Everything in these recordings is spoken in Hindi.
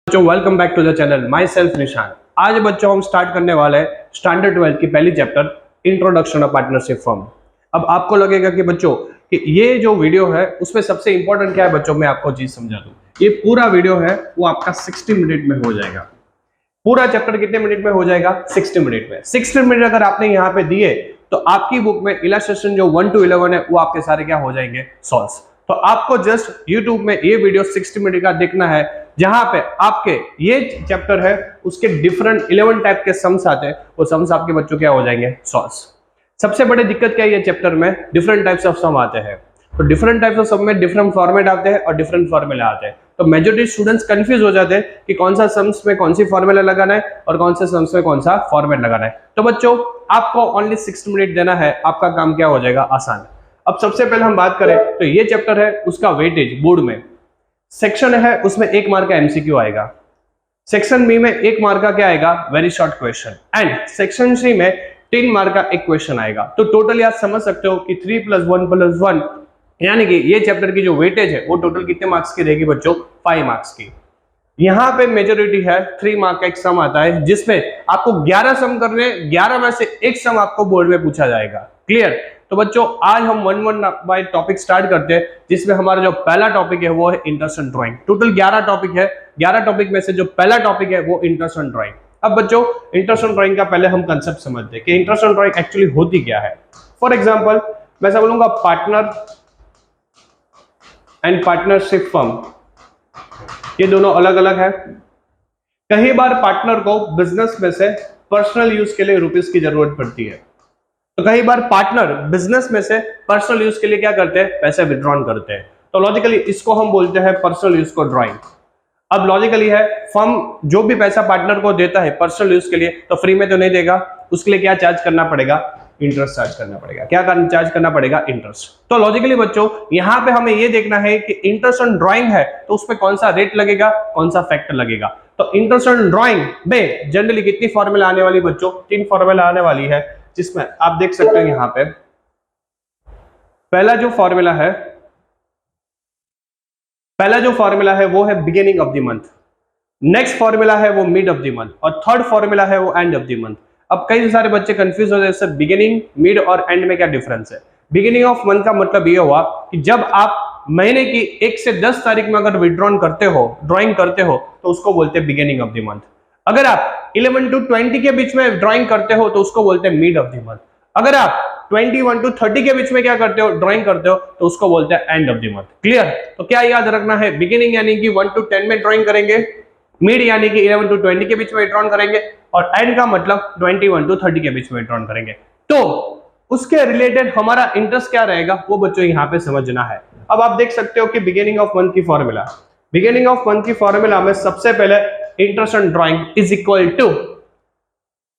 बच्चों welcome back to the channel myself Nishan. आज बच्चों हम स्टार्ट करने वाले हैं स्टैंडर्ड 12 की पहली chapter introduction of partnership firm. अब आपको लगेगा कि बच्चों कि ये जो वीडियो है उसमें सबसे इंपॉर्टेंट क्या है, बच्चों मैं आपको चीज समझा दूं। ये पूरा वीडियो है वो आपका 60 मिनट में हो जाएगा। पूरा चैप्टर कितने मिनट में हो जाएगा? 60 मिनट में। 60 मिनट अगर आपने यहाँ पे दिए तो आपकी बुक में इलस्ट्रेशन जो 1 to 11 है वो आपके सारे क्या हो जाएंगे? सॉल्व। तो आपको जस्ट YouTube में ये वीडियो 60 मिनट का देखना है, जहां पे आपके ये चैप्टर है उसके डिफरेंट 11 टाइप के सम्स आते हैं, वो सम्स आपके बच्चों क्या हो जाएंगे? सॉल्व। सबसे बड़ी दिक्कत क्या है ये चैप्टर में? डिफरेंट टाइप्स ऑफ सम आते हैं। तो डिफरेंट टाइप्स ऑफ सम में डिफरेंट फॉर्मेट आते हैं और डिफरेंट फॉर्मूला आते हैं। तो मेजॉरिटी स्टूडेंट्स कंफ्यूज हो जाते हैं कि कौन सा सम्स में कौन सी फॉर्मूला लगाना है और कौन से सम्स में कौन सा फॉर्मेट लगाना है। तो बच्चों आपको ओनली 60 मिनट देना है, आपका काम क्या हो जाएगा? आसान। अब सबसे पहले हम बात करें तो ये चैप्टर है उसका वेटेज बोर्ड में। सेक्शन है उसमें 1 मार्क का एमसीक्यू आएगा। सेक्शन बी में 1 मार्क का क्या आएगा? Very short question. And section C में 3 मार्क का एक क्वेश्चन आएगा। तो टोटली आप समझ सकते हो कि 3 + 1 + 1 यानी कि ये चैप्टर की जो वेटेज है वो टोटल कितने मार्क्स की रहेगी बच्चों? 5 मार्क्स की। यहाँ पे मेजोरिटी है 3 मार्क का एक सम आता है जिसमें आपको 11 सम करने, 11 में से एक सम आपको बोर्ड में पूछा जाएगा। क्लियर? तो बच्चों आज हम 1 बाय टॉपिक स्टार्ट करते हैं, जिसमें हमारा जो पहला टॉपिक है वो है interest and drawing. Total 11 topic है। 11 टॉपिक में से जो पहला टॉपिक है वो इंटरेस्ट एंड ड्राइंग। अब बच्चों इंटरेस्ट एंड ड्राइंग का पहले हम कंसेप्ट समझते हैं कि इंटरेस्ट एंड ड्राइंग एक्चुअली होती क्या है। फॉर एग्जाम्पल मैं ऐसा बोलूंगा पार्टनर एंड पार्टनरशिप फर्म, ये दोनों अलग अलग है। कई बार पार्टनर को बिजनेस में से पर्सनल यूज के लिए रुपीस की जरूरत पड़ती है, तो कई बार पार्टनर बिजनेस में से पर्सनल यूज के लिए क्या करते हैं? पैसे विड्रॉन करते हैं। तो लॉजिकली इसको हम बोलते हैं पर्सनल यूज को ड्राइंग। अब लॉजिकली है फर्म जो भी पैसा पार्टनर को देता है पर्सनल यूज के लिए तो फ्री में तो नहीं देगा, उसके लिए क्या चार्ज करना पड़ेगा? इंटरेस्ट चार्ज करना पड़ेगा। क्या चार्ज करना पड़ेगा? इंटरेस्ट। तो लॉजिकली बच्चों यहाँ पे हमें ये देखना है कि इंटरेस्ट ऑन ड्राइंग है तो उसमें कौन सा रेट लगेगा, कौन सा फैक्टर लगेगा। तो इंटरेस्ट ऑन ड्राइंग में जनरली कितनी फॉर्मूला आने वाली बच्चों? 3 फॉर्मूला आने वाली है, जिसमें आप देख सकते हो यहाँ पे पहला जो फॉर्मूला है वो है beginning of the month. Next formula है वो मिड ऑफ द मंथ और थर्ड फॉर्मूला है वो एंड ऑफ द मंथ। अब कई सारे बच्चे कंफ्यूज हो जाते हैं बिगिनिंग, मिड और एंड में क्या डिफरेंस है। बिगिनिंग ऑफ मंथ का मतलब ये हुआ कि जब आप महीने की 1 से 10 तारीख में अगर विड्रॉन करते हो, ड्राइंग करते हो, तो उसको बोलते हैं बिगिनिंग ऑफ द मंथ। अगर आप 11 to 20 के बीच में ड्राइंग करते हो तो उसको बोलते हैं मिड ऑफ द मंथ। अगर आप 21 to 30 के बीच में क्या करते हो? ड्राइंग करते हो, तो उसको बोलते हैं and of the month. Clear? तो क्या याद रखना है? बिगिनिंग यानी कि 1 to 10 में ड्राइंग करेंगे, मिड यानी कि 11 to 20 के बीच में विड्रॉन करेंगे और एंड का मतलब 21 to 30 के बीच में विड्रॉन करेंगे। तो उसके रिलेटेड हमारा इंटरेस्ट क्या रहेगा वो बच्चों यहाँ पे समझना है। अब आप देख सकते हो कि बिगिनिंग ऑफ मंथ की फॉर्मूला में सबसे पहले interest on drawing is equal to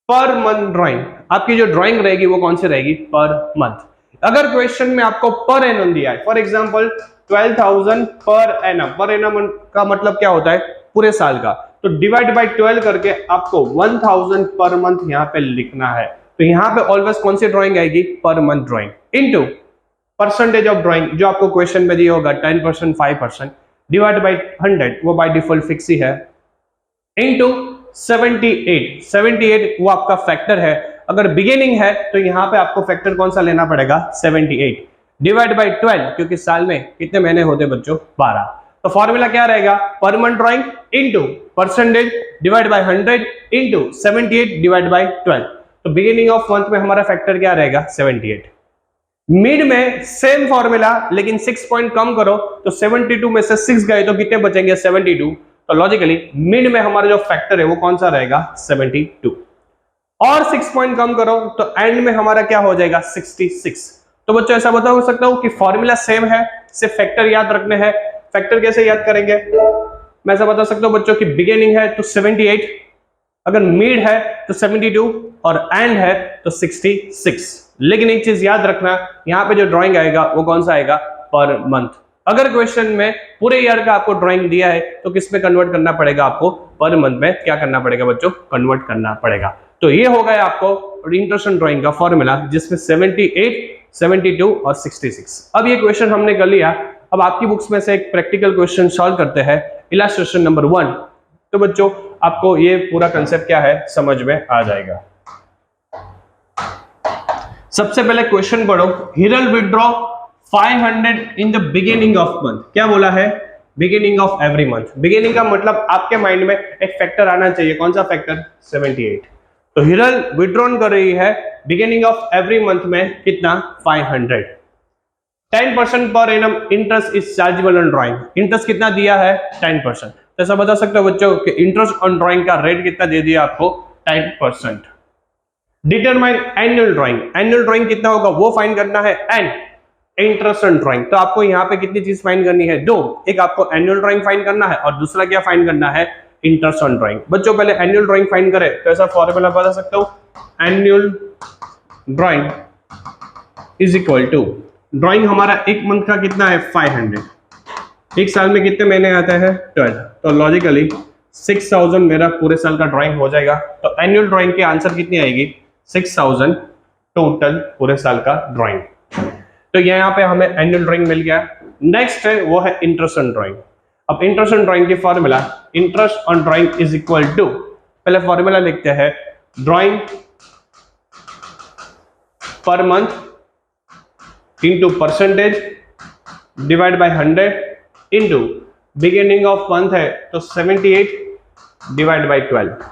per month drawing. आपकी जो ड्राइंग रहेगी वो कौन सी रहेगी? Per month. अगर क्वेश्चन में आपको पर एनम दिया है, फॉर एग्जांपल 12,000 पर एनम का मतलब क्या होता है? पूरे साल का। तो डिवाइड बाय 12 करके आपको 1000 पर मंथ यहाँ पे लिखना है। तो यहाँ पे ऑलवेज कौन सी ड्राइंग आएगी? पर month drawing into percentage of drawing जो आपको क्वेश्चन में दिया होगा 10%, 5% डिवाइड बाय 100 वो बाय डिफॉल्ट फिक्स ही है, इनटू 78 वो आपका फैक्टर है। अगर बिगिनिंग है तो यहाँ पे आपको फैक्टर कौन सा लेना पड़ेगा? 78 डिवाइड बाय 12, क्योंकि साल में कितने महीने होते बच्चों? 12। तो फॉर्मूला क्या रहेगा? पर month drawing into percentage divide by 100 into 78 divide by 12। तो बिगिनिंग ऑफ मंथ में हमारा फैक्टर क्या रहेगा? 78। मिड में सेम फॉर्मूला लेकिन 6 पॉइंट कम करो तो 72 में से 6 गए तो कितने बचेंगे? 72। तो लॉजिकली मिड में हमारा जो फैक्टर है वो कौन सा रहेगा? 72। और 6 पॉइंट कम करो तो एंड में हमारा क्या हो जाएगा? 66। तो बच्चों ऐसा बता सकता हूं कि फॉर्मूला सेम है, सिर्फ फैक्टर याद रखने हैं। फैक्टर कैसे याद करेंगे? मैं ऐसा बता सकता हूं बच्चों की बिगिनिंग है तो 78, अगर मिड है तो 72 और एंड है तो 66। लेकिन एक चीज याद रखना, यहाँ पे जो ड्राइंग आएगा वो कौन सा आएगा? Per month. अगर क्वेश्चन में पूरे ईयर का आपको ड्राइंग दिया है तो किस में कन्वर्ट करना पड़ेगा? आपको पर मंथ में क्या करना पड़ेगा बच्चों? कन्वर्ट करना पड़ेगा। तो ये हो गया आपको इंटरेस्ट ऑन ड्राइंग का फॉर्मूला, जिसमें 78, 72 और 66। अब ये क्वेश्चन हमने कर लिया। अब आपकी बुक्स में से एक प्रैक्टिकल क्वेश्चन सॉल्व करते हैं। इलस्ट्रेशन नंबर 1, तो बच्चों आपको ये पूरा कंसेप्ट क्या है समझ में आ जाएगा। सबसे पहले क्वेश्चन पढ़ो, Hiral withdraw 500 in the beginning of month. क्या बोला है? Beginning of every month. Beginning का मतलब आपके माइंड में एक फैक्टर आना चाहिए, कौन सा फैक्टर? 78। तो हिरल विड्रॉन कर रही है बिगिनिंग ऑफ एवरी मंथ में कितना? 500। 10% per annum interest is chargeable on drawing. Interest कितना दिया है? 10%। तो ऐसा बता सकते हो बच्चों कि इंटरेस्ट ऑन ड्राइंग का रेट कितना दे दिया आपको? 10%। Determine annual drawing. Annual drawing कितना होगा वो फाइंड करना है, एंड इंटरेस्ट ऑन ड्राइंग। तो आपको यहाँ पे कितनी चीज फाइंड करनी है? दो। एक आपको एनुअल ड्राइंग फाइंड करना है और दूसरा क्या फाइंड करना है? Interest on drawing. बच्चों पहले एनुअल ड्राइंग फाइंड करें तो ऐसा फॉर्मूला बता सकते हो, annual drawing is equal to, drawing हमारा एक मंथ का कितना है? 500। एक साल में कितने महीने आते हैं? 12। तो लॉजिकली 6000 मेरा पूरे साल का ड्राइंग हो जाएगा। तो एनुअल ड्राइंग की आंसर कितनी आएगी? 6000 टोटल पूरे साल का ड्राइंग। तो यहाँ पे हमें एनुअल ड्राइंग मिल गया। नेक्स्ट है वो है इंटरेस्ट ऑन ड्राइंग। अब इंटरेस्ट ऑन ड्राइंग की formula, interest on drawing is equal to, पहले फॉर्मूला लिखते हैं, drawing per month into percentage divide by 100 into beginning of month है तो 78 डिवाइड बाय 12।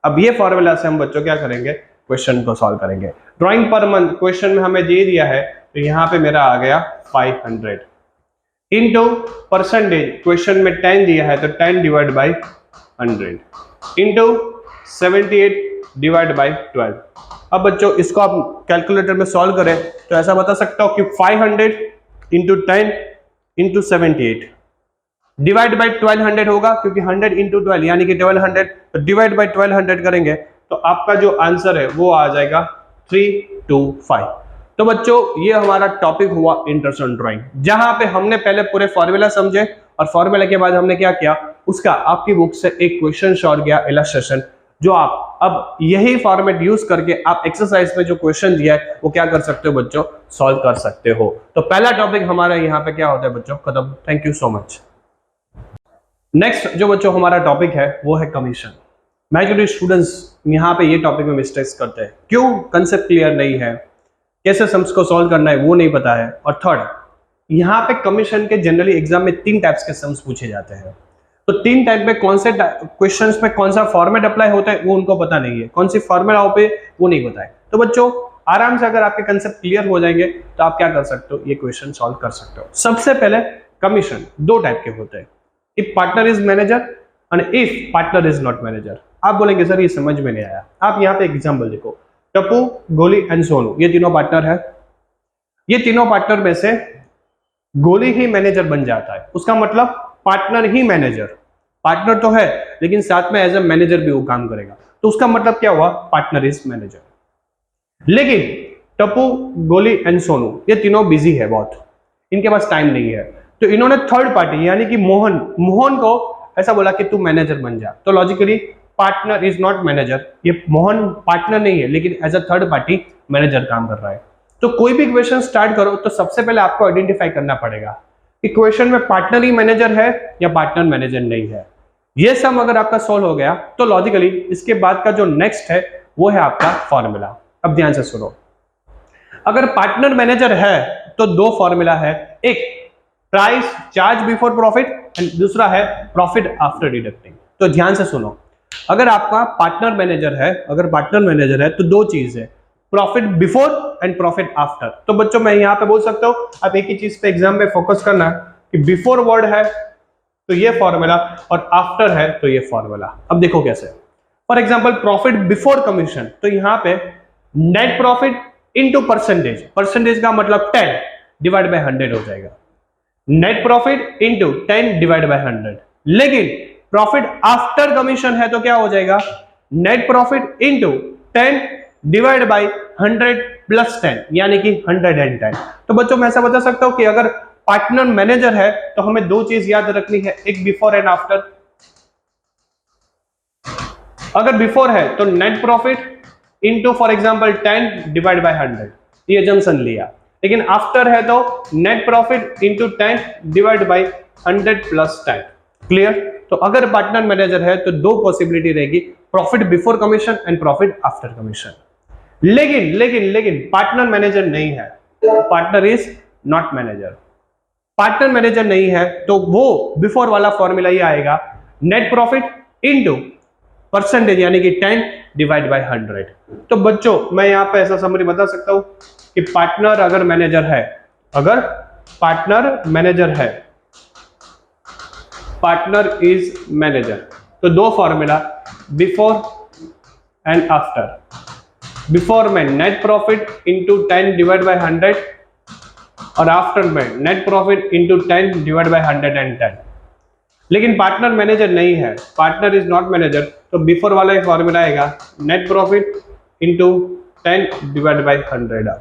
अब ये फॉर्मूला से हम बच्चों क्या करेंगे? क्वेश्चन को सॉल्व करेंगे। ड्राइंग पर मंथ क्वेश्चन में हमें दे दिया है तो यहाँ पे मेरा आ गया 500 इंटू परसेंटेज, क्वेश्चन में 10 दिया है तो 10 divide by 100 into 78 divide by 12। अब बच्चों इसको आप कैलकुलेटर में सॉल्व करें तो ऐसा बता सकता हो कि 500 इंटू 10 इंटू 78 डिवाइड बाई 1200 होगा, क्योंकि 100 इंटू 12 यानी कि 1200, तो डिवाइड बाई 1200 करेंगे तो आपका जो आंसर है वो आ जाएगा 325। तो बच्चों ये हमारा टॉपिक हुआ इंटरेस्ट ऑन ड्राइंग, जहां पे हमने पहले पूरे फॉर्मूला समझे और फॉर्मूला के बाद हमने क्या किया, उसका आपकी बुक से एक क्वेश्चन सॉल्व किया, इलस्ट्रेशन, जो आप अब यही फॉर्मेट यूज करके आप एक्सरसाइज में जो क्वेश्चन दिया है वो क्या कर सकते हो बच्चों, सॉल्व कर सकते हो। तो पहला टॉपिक हमारा यहाँ पे क्या होता है बच्चों, खत्म। Thank you so much. Next जो बच्चों हमारा टॉपिक है वो है कमीशन। मेजॉरिटी स्टूडेंट्स यहाँ पे ये टॉपिक में मिस्टेक्स करते हैं, क्यों? कंसेप्ट क्लियर नहीं है, कैसे सम्स को सॉल्व करना है वो नहीं पता है, और थर्ड यहाँ पे कमीशन के जनरली एग्जाम में 3 टाइप्स के सम्स पूछे जाते हैं। तो 3 टाइप में कौन से क्वेश्चंस में कौन सा फॉर्मेट अप्लाई होता है वो उनको पता नहीं है, कौन सी फॉर्मूला पे वो नहीं पता है। तो बच्चों आराम से अगर आपके कंसेप्ट क्लियर हो जाएंगे तो आप क्या कर सकते हो, ये क्वेश्चन सॉल्व कर सकते हो। सबसे पहले कमीशन 2 टाइप के होते हैं, if partner is manager and if partner is not manager. आप बोलेंगे सर ये समझ में नहीं आया, आप यहाँ पे एग्जाम्पल देखो, टप्पू, गोली एंड सोनू, ये तीनों पार्टनर है। ये तीनों पार्टनर में से गोली ही मैनेजर बन जाता है, उसका मतलब पार्टनर ही मैनेजर, पार्टनर तो है लेकिन साथ में एज ए मैनेजर भी वो काम करेगा, तो उसका मतलब क्या हुआ, पार्टनर इज मैनेजर। लेकिन टप्पू, गोली एंड सोनू ये तीनों बिजी है बहुत, इनके पास टाइम नहीं है, तो इन्होंने थर्ड पार्टी यानी कि मोहन को ऐसा बोला कि तू मैनेजर बन जा। तो logically partner is not manager, ये मोहन पार्टनर नहीं है लेकिन as a third party manager काम कर रहा है। तो कोई भी क्वेश्चन स्टार्ट करो तो सबसे पहले आपको आइडेंटिफाई करना पड़ेगा कि क्वेश्चन में पार्टनर ही मैनेजर है या पार्टनर मैनेजर नहीं है। ये सब अगर आपका सॉल्व हो गया तो लॉजिकली इसके बाद का जो नेक्स्ट है वो है आपका फॉर्मूला। अब ध्यान से सुनो, अगर पार्टनर मैनेजर है तो 2 फॉर्मूला है, एक price charge before profit and दूसरा है प्रॉफिट आफ्टर डिडक्टिंग। तो ध्यान से सुनो, अगर आपका पार्टनर मैनेजर है तो 2 चीज है, profit before and profit after. तो बच्चों मैं यहाँ पे बोल सकता हूँ आप एक ही चीज पे एग्जाम में फोकस करना कि बिफोर वर्ड है तो ये फॉर्मूला और आफ्टर है तो ये फॉर्मूला। अब देखो कैसे, for example profit before commission, तो यहाँ पे net profit into percentage, percentage का मतलब 10 डिवाइड बाय 100 हो जाएगा, net profit into 10 divide by 100। लेकिन प्रॉफिट आफ्टर कमीशन है तो क्या हो जाएगा, net profit into 10 divide by 100 plus 10 यानी कि 110। तो बच्चों मैं ऐसा बता सकता हूं कि अगर पार्टनर मैनेजर है तो हमें 2 चीज याद रखनी है, एक बिफोर एंड आफ्टर। अगर बिफोर है तो net profit into for example 10 divide by 100, ये जंक्शन लिया। लेकिन आफ्टर है तो net profit into 10 divide by 100 plus 10। Clear? तो अगर पार्टनर मैनेजर है तो दो पॉसिबिलिटी रहेगी, profit before commission and profit after commission. लेकिन लेकिन लेकिन पार्टनर मैनेजर नहीं है, partner is not manager. Partner manager नहीं है तो वो बिफोर वाला फॉर्मूला ही आएगा, नेट प्रॉफिट इनटू परसेंटेज यानी कि 10 डिवाइड बाय 100। तो बच्चों मैं यहां पे ऐसा समरी बता सकता हूं कि पार्टनर अगर मैनेजर है, अगर पार्टनर मैनेजर है, पार्टनर इज मैनेजर, तो दो formula, before and after. Before में net profit into 10 divide by 100 और आफ्टर में net profit into 10 divide by 110। लेकिन पार्टनर मैनेजर नहीं है, पार्टनर इज नॉट मैनेजर, तो बिफोर वाला एक फॉर्मूला आएगा, net profit into 10 divide by 100।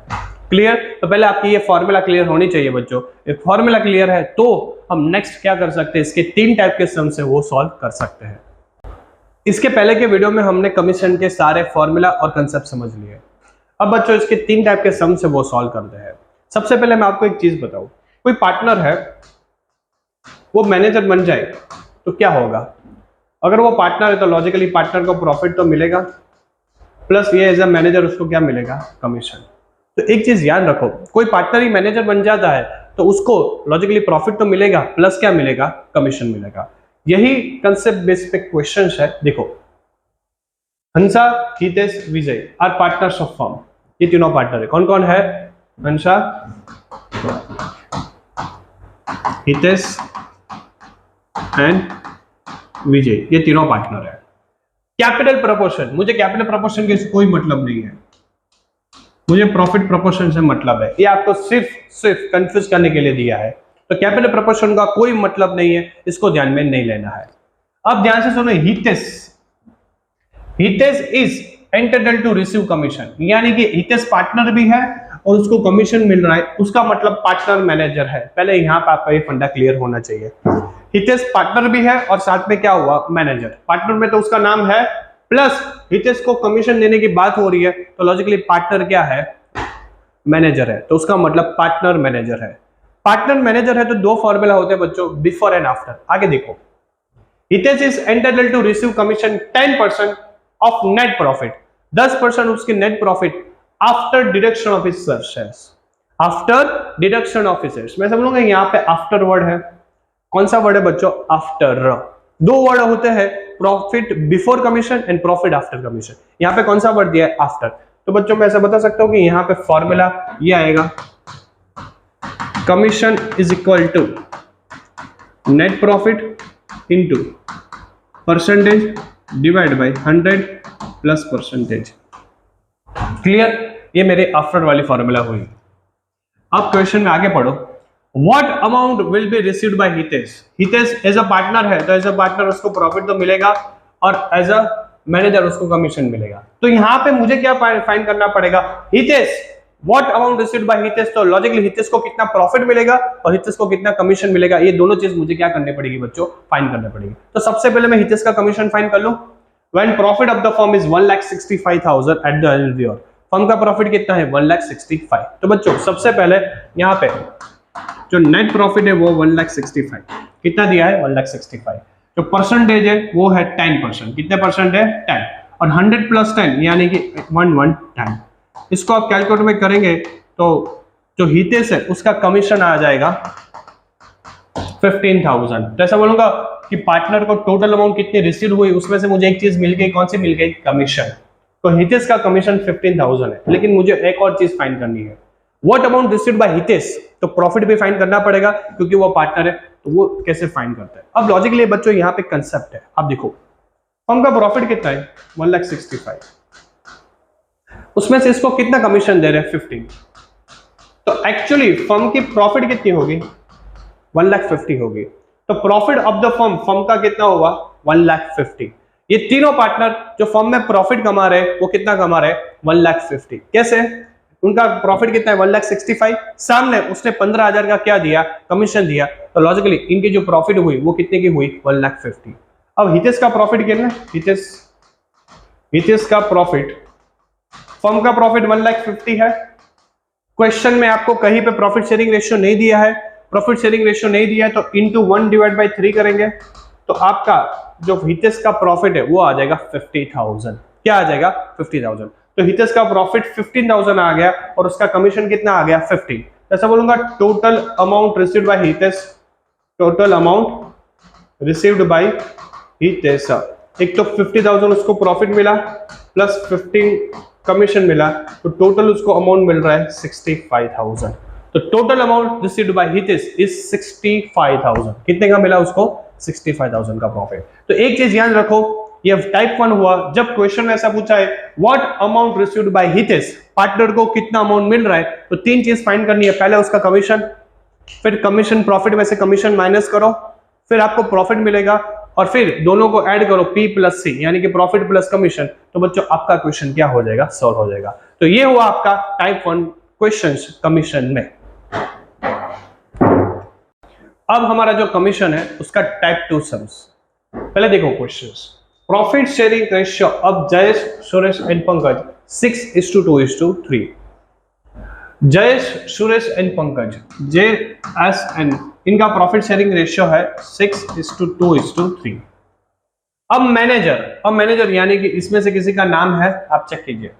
Clear? तो पहले आपकी ये फॉर्मूला क्लियर होनी चाहिए बच्चों। एक फॉर्मूला क्लियर है तो हम नेक्स्ट क्या कर सकते हैं, इसके 3 टाइप के सम से वो सॉल्व कर सकते हैं। इसके पहले के वीडियो में हमने कमीशन के सारे फॉर्मूला और कंसेप्ट समझ लिए। अब बच्चों इसके 3 टाइप के सम से वो सॉल्व करते हैं। सबसे पहले मैं आपको एक चीज बताऊं, कोई पार्टनर है वो मैनेजर बन जाए तो क्या होगा? अगर वो पार्टनर है तो लॉजिकली पार्टनर को प्रॉफिट तो मिलेगा, प्लस ये एज अ मैनेजर उसको क्या मिलेगा? कमीशन। तो एक चीज याद रखो, कोई पार्टनर ही मैनेजर बन जाता है तो उसको लॉजिकली प्रॉफिट तो मिलेगा, प्लस क्या मिलेगा? कमीशन मिलेगा। यही कंसेप्ट बेस्ड पे क्वेश्चंस है। देखो, हंसा, हितेश, विजय आर पार्टनर्स ऑफ फर्म। ये तीनों पार्टनर है। कौन कौन है? हंसा, हितेश एंड विजय, ये तीनों पार्टनर है। कैपिटल प्रपोर्शन, मुझे कैपिटल प्रपोर्शन के कोई मतलब नहीं है, मुझे प्रॉफिट प्रपोर्शन से मतलब है। ये आपको सिर्फ कंफ्यूज करने के लिए दिया है, तो कैपिटल प्रपोर्शन का कोई मतलब नहीं है, इसको ध्यान में नहीं लेना है। अब ध्यान से सुनो, Hitesh is entitled to receive commission, यानी कि हितेश पार्टनर भी है और उसको कमीशन मिल रहा है, उसका मतलब पार्टनर मैनेजर है। पहले यहां पर आपका ये फंडा क्लियर होना चाहिए। हितेश पार्टनर भी है और साथ में क्या हुआ? मैनेजर। पार्टनर में तो उसका नाम है, प्लस हितेश को कमीशन देने की बात हो रही है, तो लॉजिकली पार्टनर क्या है? मैनेजर है, तो उसका मतलब पार्टनर मैनेजर है। पार्टनर मैनेजर है तो दो फॉर्मूला होते हैं बच्चों, बिफोर एंड आफ्टर। आगे देखो, Hitesh is entitled to receive commission 10% of net profit, 10% उसकी net profit after deduction of his shares. After deduction of his shares, मैं समझूंगा यहाँ पे आफ्टर वर्ड है। कौन सा वर्ड है बच्चों? आफ्टर। दो वर्ड होते हैं, profit before commission and profit after commission. यहाँ पे कौन सा वर्ड दिया है? आफ्टर। तो बच्चों मैं ऐसा बता सकता हूं कि यहाँ पे फॉर्मूला ये आएगा, commission is equal to net profit into percentage divide by 100 plus percentage. Clear? ये मेरे आफ्टर वाली फॉर्मूला हुई। अब क्वेश्चन में आगे पढ़ो, What amount will be received by Hitesh? Hitesh as a partner है तो एज अ पार्टनर उसको प्रॉफिट तो मिलेगा और एज अ मैनेजर उसको कमीशन मिलेगा। तो यहाँ पे मुझे क्या फाइंड करना पड़ेगा? Hitesh, what amount received by Hitesh, तो लॉजिकली हितेश को कितना प्रॉफिट मिलेगा और हितेश को कितना कमीशन मिलेगा, ये दोनों चीज मुझे क्या करनी पड़ेगी बच्चों? फाइंड करनी पड़ेगी। तो सबसे पहले मैं हितेश का कमीशन फाइंड कर लूं। When profit of the firm is 1,65,000 at the annual year, firm का प्रॉफिट कितना है? 1,65,000। तो बच्चों सबसे पहले यहाँ पे जो नेट प्रॉफिट है वो 1,65,000 कितना दिया है? 1,65,000। जो परसेंटेज है वो है 10%। कितने परसेंट है? 10। और 100 प्लस 10 यानी कि 110। इसको आप कैलकुलेट में करेंगे तो जो हितेश है उसका कमीशन आ जाएगा 15,000। तो ऐसा बोलूंगा कि पार्टनर को टोटल अमाउंट कितनी रिसीव हुई, उसमें से मुझे एक चीज मिल गई। कौन सी मिल गई? कमीशन। तो हितेश का कमीशन 15,000 है, लेकिन मुझे एक और चीज फाइंड करनी है, what amount received by Hitesh. तो प्रॉफिट भी फाइंड करना पड़ेगा क्योंकि वो पार्टनर है, तो वो कैसे फाइंड करता है? अब लॉजिकली बच्चों यहाँ पे कंसेप्ट है। अब देखो, फर्म का प्रॉफिट कितना है? 1,65,000। उसमें से इसको कितना कमीशन दे रहे हैं? 15। तो एक्चुअली फर्म की प्रॉफिट कितनी होगी? 1,50,000 होगी। तो प्रॉफिट ऑफ द फर्म का कितना होगा? 1,50,000। ये तीनों पार्टनर जो फर्म में प्रॉफिट कमा रहे हैं वो कितना कमा रहे हैं? 1,50,000। कैसे? उनका प्रॉफिट कितना है? 1,65,000। सामने उसने 15,000 का क्या दिया? कमीशन दिया। तो लॉजिकली इनकी जो प्रॉफिट हुई वो कितने की हुई? 1,50,000। अब हितेश का प्रॉफिट कितना है? हितेश का प्रॉफिट, फर्म का प्रॉफिट 1,50,000 है। क्वेश्चन में आपको कहीं पे प्रॉफिट शेयरिंग रेशियो नहीं दिया है, प्रॉफिट शेयरिंग रेशियो नहीं दिया है, तो इंटू 1 डिवाइड बाई 3 करेंगे तो आपका जो हितेश का प्रॉफिट है वो आ जाएगा 50,000। क्या आ जाएगा? 50,000। तो हितेश का प्रॉफिट 15,000 आ गया और उसका कमीशन कितना आ गया? 50। ऐसा बोलूंगा total amount received by Hitesh, total amount received by Hitesh. एक तो 50,000 उसको प्रॉफिट मिला प्लस 15 कमीशन मिला, तो टोटल उसको अमाउंट मिल रहा है 65,000। तो total amount received by Hitesh is 65,000। कितने का मिला उसको? 65,000 का प्रॉफिट। तो एक चीज याद रखो, ये टाइप 1 हुआ। जब क्वेश्चन में ऐसा पूछा है what amount received by Hitesh, partner को कितना अमाउंट मिल रहा है, तो तीन चीज फाइंड करनी है। पहले उसका कमीशन, फिर कमीशन प्रॉफिट में से कमीशन माइनस करो, फिर आपको प्रॉफिट मिलेगा और फिर दोनों को ऐड करो P प्लस C, यानी कि प्रॉफिट प्लस कमीशन। तो बच्चों आपका क्वेश्चन क्या हो जाएगा? सॉल्व हो जाएगा। तो ये हुआ आपका टाइप 1 क्वेश्चंस कमीशन में। अब हमारा जो कमीशन है उसका टाइप 2 सम्स। पहले देखो questions. Profit sharing ratio of Jayesh, Suresh and Pankaj 6:2:3। Jayesh, Suresh and Pankaj, JSN, इनका प्रॉफिट शेयरिंग रेशियो है 6:2:3। अब मैनेजर यानी कि इसमें से किसी का नाम है, आप चेक कीजिए,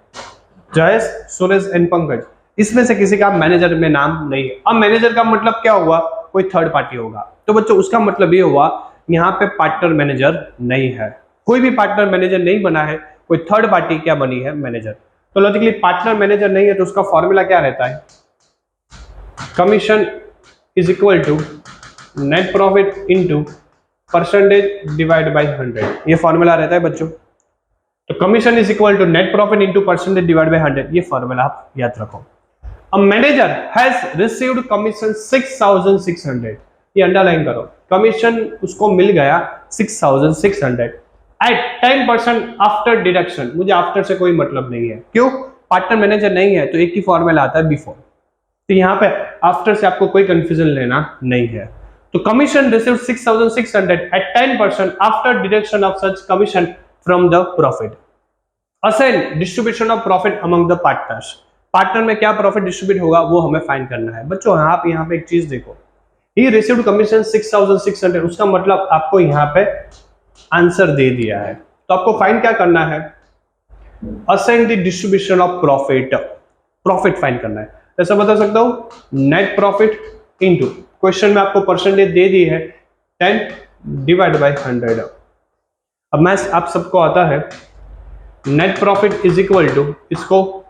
जयेश, सुरेश एंड पंकज, इसमें से किसी का मैनेजर में नाम नहीं है। अब मैनेजर का मतलब क्या हुआ? कोई थर्ड पार्टी होगा। तो बच्चों उसका मतलब ये हुआ यहाँ पे पार्टनर मैनेजर नहीं है, कोई भी पार्टनर मैनेजर नहीं बना है, कोई थर्ड पार्टी क्या बनी है? मैनेजर। तो लॉजिकली पार्टनर मैनेजर नहीं है, तो उसका फॉर्मूला क्या रहता है? Commission is equal to net profit into percentage divide by 100। ये फॉर्मूला रहता है बच्चों। तो commission is equal to net profit into percentage divide by 100, ये फॉर्मूला आप याद रखो। A manager has received commission 6,600, ये अंडरलाइन करो, कमीशन उसको मिल गया 6,600 एट 10% आफ्टर डिडक्शन। मुझे आफ्टर से कोई मतलब नहीं है, क्यों? पार्टनर मैनेजर नहीं है, तो एक ही फॉर्मूला आता है बिफोर। तो यहाँ पे आफ्टर से आपको कोई कंफ्यूजन लेना नहीं है। तो commission received 6,600 at 10% after deduction of such commission from the profit. Assign distribution of profit among the partners, partner में क्या प्रॉफिट डिस्ट्रीब्यूट होगा वो हमें फाइंड करना है। बच्चों आप यहाँ पे एक चीज देखो, ही रिसीव्ड कमीशन 6,600, उसका मतलब आपको यहाँ पे आंसर दे दिया है। तो आपको फाइंड क्या करना है? Assign the distribution of profit, profit find करना है। ऐसा बता सकता हूं नेट प्रॉफिट इनटू, क्वेश्चन में आपको परसेंटेज दे दी है 10 डिवाइड बाय 100। अब मैथ्स आप सबको आता है, net profit is equal to, इसको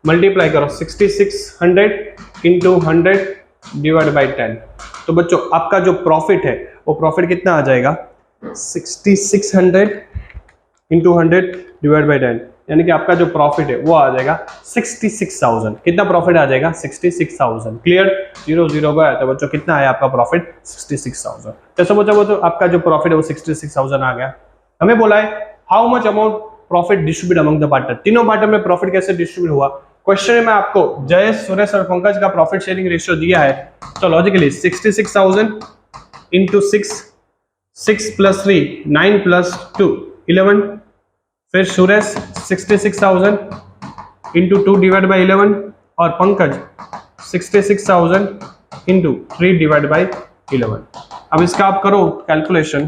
मल्टीप्लाई करो 6600 इंटू 100 डिवाइड बाई 10। तो बच्चों आपका जो प्रॉफिट है वो प्रॉफिट कितना आ जाएगा? 6600 इंटू 100 डिवाइड बाई 10, यानी कि आपका जो प्रॉफिट है वो आ जाएगा 66,000। कितना प्रॉफिट आ जाएगा? 66,000। क्लियर? 0 0 गया, तो बच्चों कितना आया आपका प्रॉफिट? 66,000। तो बच्चों तो आपका जो प्रॉफिट है वो 66,000 आ गया। हमें बोला है how much amount profit distribute among the partner, तीनों पार्टनर में प्रॉफिट कैसे डिस्ट्रीब्यूट हुआ। क्वेश्चन में आपको जयेश, सुरेश और पंकज का प्रॉफिट शेयरिंग रेशियो दिया है, तो लॉजिकली 66,000 इंटू 6 प्लस 3 9 प्लस 2 11, फिर सुरेश 66,000 इंटू 2 डिवाइड बाई 11 और पंकज 66,000 इंटू 3 डिवाइड बाई 11। अब इसका आप करो कैलकुलेशन,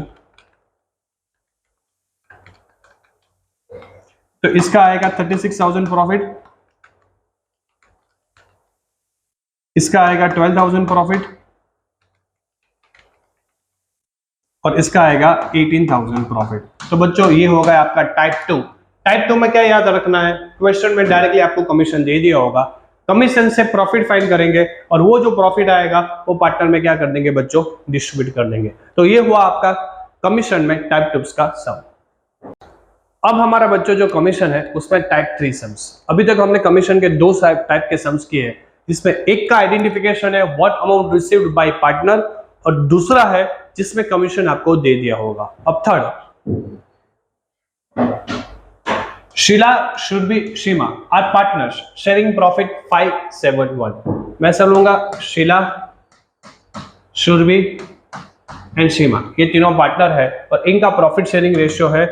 तो इसका आएगा 36,000 प्रॉफिट, इसका आएगा 12,000 प्रॉफिट और इसका आएगा 18,000 प्रॉफिट। तो बच्चों ये होगा आपका टाइप 2। टाइप 2 में क्या याद रखना है? क्वेश्चन में डायरेक्टली आपको कमीशन दे दिया होगा, कमीशन से प्रॉफिट फाइंड करेंगे और वो जो प्रॉफिट आएगा वो पार्टनर में क्या कर देंगे बच्चों? डिस्ट्रीब्यूट कर देंगे। तो ये हुआ आपका कमीशन में टाइप 2 का सम। अब हमारा बच्चों जो कमीशन है उसमें टाइप 3 सम्स। अभी तक हमने कमीशन के दो टाइप के सम्स किए हैं, जिसमें एक का आइडेंटिफिकेशन है what amount received bye partner और दूसरा है जिसमें कमीशन आपको दे दिया होगा। अब third, Sheela, Surbhi, Seema are partners sharing profit 571। मैं सब लूंगा शीला, शुरभी एंड सीमा, ये तीनों पार्टनर है और इनका प्रॉफिट शेयरिंग रेशियो है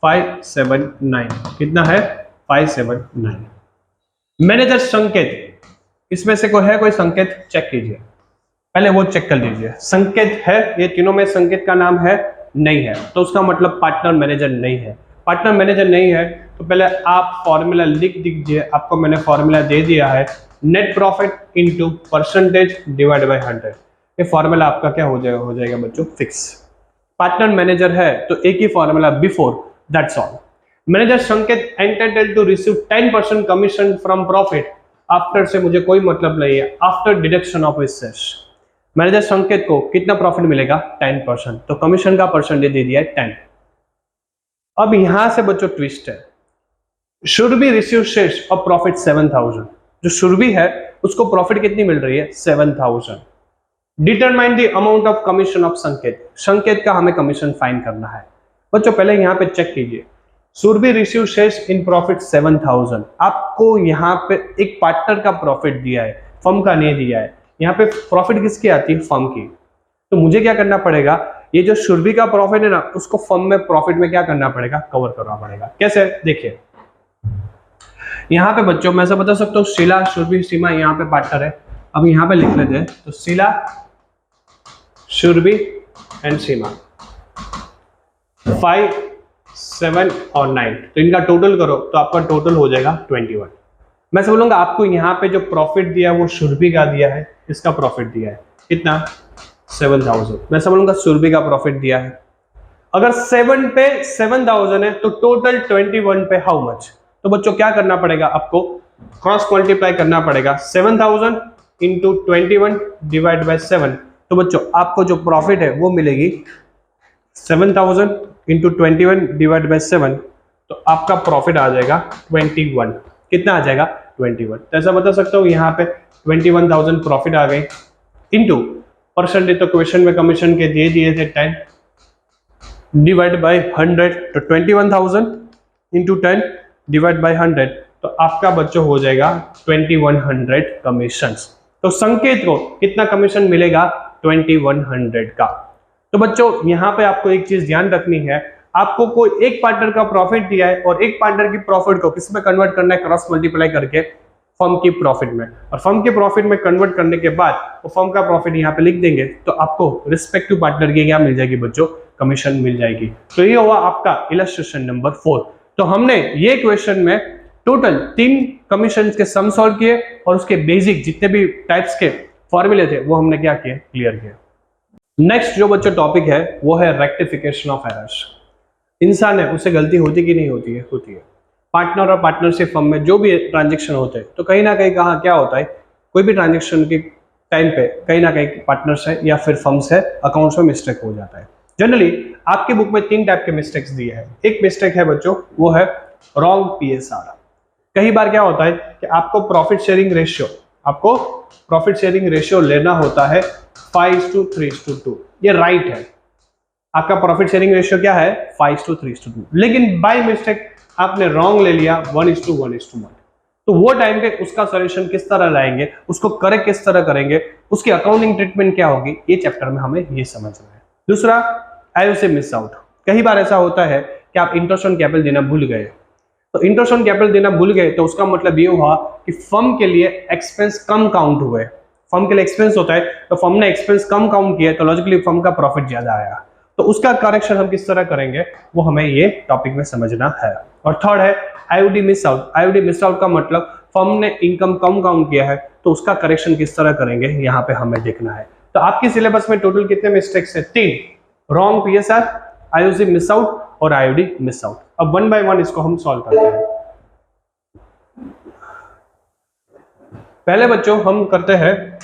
579। कितना है? 579। मैनेजर संकेत, इसमें से कोई है कोई संकेत? चेक कीजिए, पहले वो चेक कर लीजिए। संकेत है, ये तीनों में संकेत का नाम है नहीं है, तो उसका मतलब पार्टनर मैनेजर नहीं है। पार्टनर मैनेजर नहीं है तो पहले आप फॉर्मूला लिख दीजिए, आपको मैंने फॉर्मूला दे दिया है, net profit into percentage divide by 100। ये फॉर्मूला आपका क्या हो जाएगा बच्चों, फिक्स। पार्टनर मैनेजर है तो एक ही formula before, that's all. Manager Sanket entitled to receive 10% commission from profit after से मुझे कोई मतलब नहीं है, after deduction of his cess. Manager Sanket को कितना प्रॉफिट मिलेगा, 10%, तो कमीशन का परसेंटेज दे दिया है 10। अब यहां से बच्चों ट्विस्ट है, शुड बी रिसीव शेष ऑफ प्रॉफिट 7000। जो शुरबी है उसको प्रॉफिट कितनी मिल रही है, 7000। Determine the amount of commission of संकेत, संकेत का हमें कमीशन फाइंड करना है। बच्चों पहले यहां पे चेक कीजिए, सुरभि रिसीव शेष इन प्रॉफिट 7000। आपको यहाँ पे एक पार्टनर का प्रॉफिट दिया है, फर्म का नहीं दिया है। यहाँ पे प्रॉफिट किसकी आती है, फर्म की। तो मुझे क्या करना पड़ेगा, ये जो सुरभि का प्रॉफिट है ना, उसको फर्म में प्रॉफिट में क्या करना पड़ेगा, कवर करना पड़ेगा। कैसे, देखिए यहाँ पे बच्चों मैं ऐसा बता सकता हूँ, शीला, सुरभि, सीमा यहाँ पे पार्टनर है। अब यहाँ पे लिख लेते हैं, तो शीला, सुरभि एंड सीमा, 5, 7 और 9, तो इनका टोटल करो तो आपका टोटल हो जाएगा 21। मैं से बोलूंगा आपको यहाँ पे जो प्रॉफिट दिया है वो सुरभि का दिया है, इसका प्रॉफिट दिया है कितना, 7000। मैं से बोलूंगा सुरभि का प्रॉफिट दिया है। अगर 7 पे 7000 है तो टोटल 21 पे हाउ मच। तो बच्चों क्या करना पड़ेगा, आपको क्रॉस मल्टीप्लाई करना पड़ेगा, 7000 इंटू 21 डिवाइड बाय 7। तो बच्चों आपको जो प्रॉफिट है वो मिलेगी 7000 इंटू 21 डिवाइड बाय 7, तो आपका प्रॉफिट आ जाएगा 21। कितना आ जाएगा, 21। तो ऐसा बता सकता हूँ यहाँ पे 21,000 प्रॉफिट आ गए, इंटू परसेंटेज तो क्वेश्चन में कमीशन के दे दिए थे 10 डिवाइड बाय 100, तो 21,000 इंटू 10 डिवाइड बाय 100, तो आपका बच्चों हो जाएगा 2100 कमीशन। तो संकेत को कितना कमीशन मिलेगा, 2100 का। तो बच्चों यहाँ पे आपको एक चीज ध्यान रखनी है, आपको कोई एक पार्टनर का प्रॉफिट दिया है और एक पार्टनर की प्रॉफिट को किस में कन्वर्ट करना है, क्रॉस मल्टीप्लाई करके फर्म की प्रॉफिट में, और फर्म के प्रॉफिट में कन्वर्ट करने के बाद वो फर्म का प्रॉफिट यहाँ पे लिख देंगे, तो आपको रिस्पेक्टिव पार्टनर की क्या मिल जाएगी बच्चों, कमीशन मिल जाएगी। तो ये हुआ आपका इलस्ट्रेशन नंबर 4। तो हमने ये क्वेश्चन में टोटल 3 कमीशन के सम सॉल्व किए और उसके बेसिक जितने भी टाइप्स के फॉर्मूले थे वो हमने क्या किए, क्लियर किए। नेक्स्ट जो बच्चों टॉपिक है वो है रेक्टिफिकेशन ऑफ एरर्स। इंसान है उससे गलती होती कि नहीं होती है, होती है। पार्टनर और पार्टनरशिप फर्म में जो भी ट्रांजेक्शन होते हैं तो कहीं ना कहीं कहाँ क्या होता है, कोई भी ट्रांजेक्शन के टाइम पे कहीं ना कहीं पार्टनर्स है या फिर फर्म्स है, अकाउंट्स में मिस्टेक हो जाता है। जनरली आपकी बुक में 3 टाइप के मिस्टेक्स दिए हैं। एक मिस्टेक है बच्चों वो है रॉन्ग PSR। कई बार क्या होता है कि आपको प्रॉफिट शेयरिंग रेशियो लेना होता है 5:3:2, ये राइट है। आपका प्रॉफिट शेयरिंग रेशियो क्या है, 5:3:2, लेकिन बाय मिस्टेक आपने रॉन्ग ले लिया 1:1:1। तो वो टाइम पे उसका सॉल्यूशन किस तरह लाएंगे, उसको करेक्ट किस तरह करेंगे, उसकी अकाउंटिंग ट्रीटमेंट क्या होगी, ये चैप्टर में हमें ये समझना है। दूसरा, IOC मिस आउट। कई बार ऐसा होता है कि आप इंटरेस्ट ऑन कैपिटल देना भूल गए, तो इंटरेस्ट ऑन कैपिटल देना भूल गए तो उसका मतलब ये हुआ कि फर्म के लिए एक्सपेंस कम काउंट हुए। फर्म के लिए एक्सपेंस होता है तो फर्म ने एक्सपेंस कम काउंट किया तो लॉजिकली फर्म का प्रॉफिट ज्यादा आया। तो उसका करेक्शन हम किस तरह करेंगे वो हमें ये टॉपिक में समझना है। और थर्ड है IOD miss out. IOD miss out का मतलब फर्म ने इनकम कम काउंट किया है तो उसका करेक्शन किस तरह करेंगे, यहाँ पे हमें देखना है। तो आपकी सिलेबस में टोटल कितने मिस्टेक्स है, 3, wrong PSR, IOC miss out और IOD मिस आउट। अब 1 बाय 1 इसको हम सॉल्व करते हैं। पहले बच्चों हम करते हैं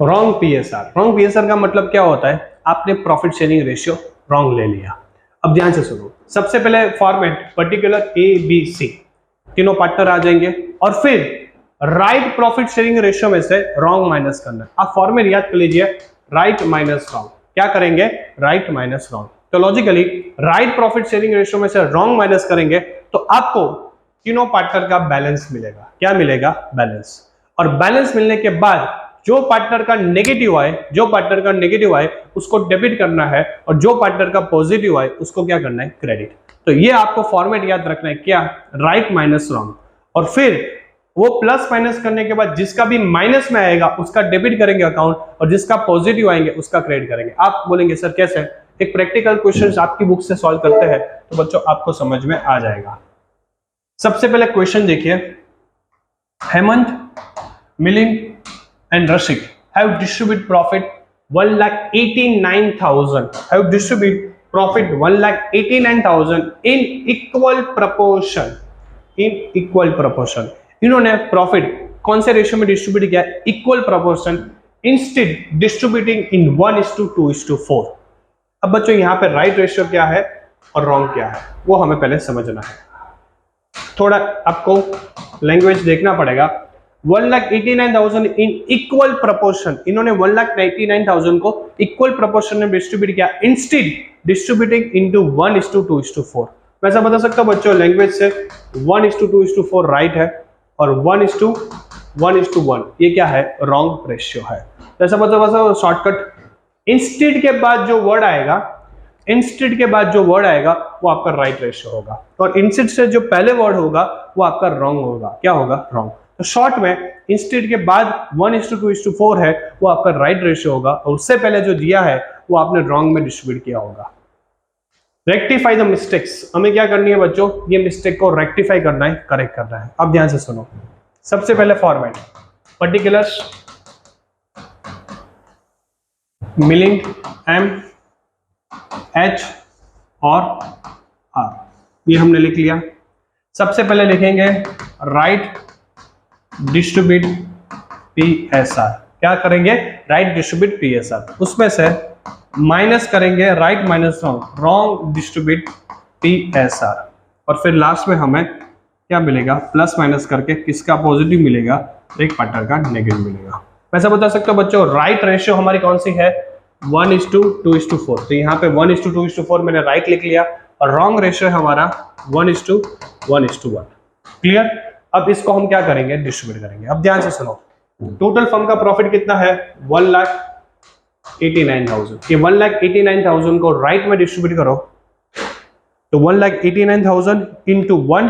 रॉन्ग PSR। रॉन्ग PSR का मतलब क्या होता है, आपने प्रॉफिट शेयरिंग रेशियो रॉन्ग ले लिया। अब ध्यान से सुनो, सबसे पहले फॉर्मेट पर्टिकुलर ABC, तीनों पार्टनर आ जाएंगे और फिर राइट प्रॉफिट शेयरिंग रेशियो में से रॉन्ग माइनस करना। आप फॉर्मेट याद कर लीजिए, राइट माइनस रॉन्ग। क्या करेंगे, राइट माइनस रॉन्ग। तो logically right profit sharing ratio में से रॉन्ग माइनस करेंगे तो आपको तीनों पार्टनर का बैलेंस मिलेगा। क्या मिलेगा, बैलेंस। और बैलेंस मिलने के बाद जो पार्टनर का नेगेटिव आए उसको डेबिट करना है और जो पार्टनर का पॉजिटिव आए उसको क्या करना है, क्रेडिट। तो ये आपको फॉर्मेट याद रखना है, क्या, राइट माइनस रॉन्ग। और फिर वो प्लस माइनस करने के बाद जिसका भी माइनस में आएगा उसका डेबिट करेंगे अकाउंट, और जिसका पॉजिटिव आएंगे उसका क्रेडिट करेंगे। आप बोलेंगे सर कैसे? एक प्रैक्टिकल क्वेश्चन आपकी बुक से सॉल्व करते हैं तो बच्चों आपको समझ में आ जाएगा। सबसे पहले क्वेश्चन देखिए, Hemant, Milind and Rashik have distribute profit 1,89,000 have distributed profit 1,89,000 in equal proportion, इन्होंने प्रॉफिट कौन से रेशियो में डिस्ट्रीब्यूट किया? Equal proportion, instead distributing in 1:2:4। अब बच्चों यहाँ पे राइट रेशियो क्या है और रॉन्ग क्या है वो हमें पहले समझना है। थोड़ा आपको लैंग्वेज देखना पड़ेगा। 1,89,000 इन इक्वल प्रोपोर्शन, इन्होंने 1,89,000 को इक्वल प्रोपोर्शन में डिस्ट्रीब्यूट किया, इंस्टेड डिस्ट्रीब्यूटिंग इनटू 1:2:4। मैं ऐसा बता सकता हूं बच्चों लैंग्वेज से 1:2:4 राइट है और 1:1:1 ये क्या है? रॉन्ग रेशियो है। जैसा बता शॉर्टकट, इंस्टेड के बाद जो वर्ड आएगा, इंस्टेड के बाद जो वर्ड आएगा वो आपका राइट रेशियो होगा, और इंस्टेड से जो पहले वर्ड होगा वो आपका रॉन्ग होगा। क्या होगा? रॉन्ग। तो शॉर्ट में इंस्टेड के बाद 1:2:4 है वो आपका राइट रेशियो होगा, और उससे पहले जो दिया है वो आपने रॉन्ग में डिस्ट्रीब्यूट किया होगा। रेक्टिफाई द मिस्टेक्स, हमें क्या करनी है बच्चों? ये मिस्टेक को रेक्टिफाई करना है, करेक्ट करना है। अब ध्यान से सुनो। सबसे पहले format, particulars, Milind, M, H और आर, ये हमने लिख लिया। सबसे पहले लिखेंगे राइट डिस्ट्रीब्यूट PSR। क्या करेंगे? Right distribute PSR। उसमें से माइनस करेंगे right minus wrong, wrong distribute PSR। और फिर लास्ट में हमें क्या मिलेगा? प्लस माइनस करके किसका पॉजिटिव मिलेगा? एक पार्टनर का नेगेटिव मिलेगा। वैसा बता सकते हो बच्चों राइट रेशियो हमारी कौन सी है? 1:2:4। तो यहाँ पे 1:2:4 मैंने राइट लिख लिया, और रॉन्ग रेशियो है हमारा 1:1:1। क्लियर? अब इसको हम क्या करेंगे? डिस्ट्रीब्यूट करेंगे। अब ध्यान से सुनो, टोटल फर्म का प्रॉफिट कितना है? 1,89,000। ये 1,89,000 को राइट में डिस्ट्रीब्यूट करो तो 1,89,000 इंटू 1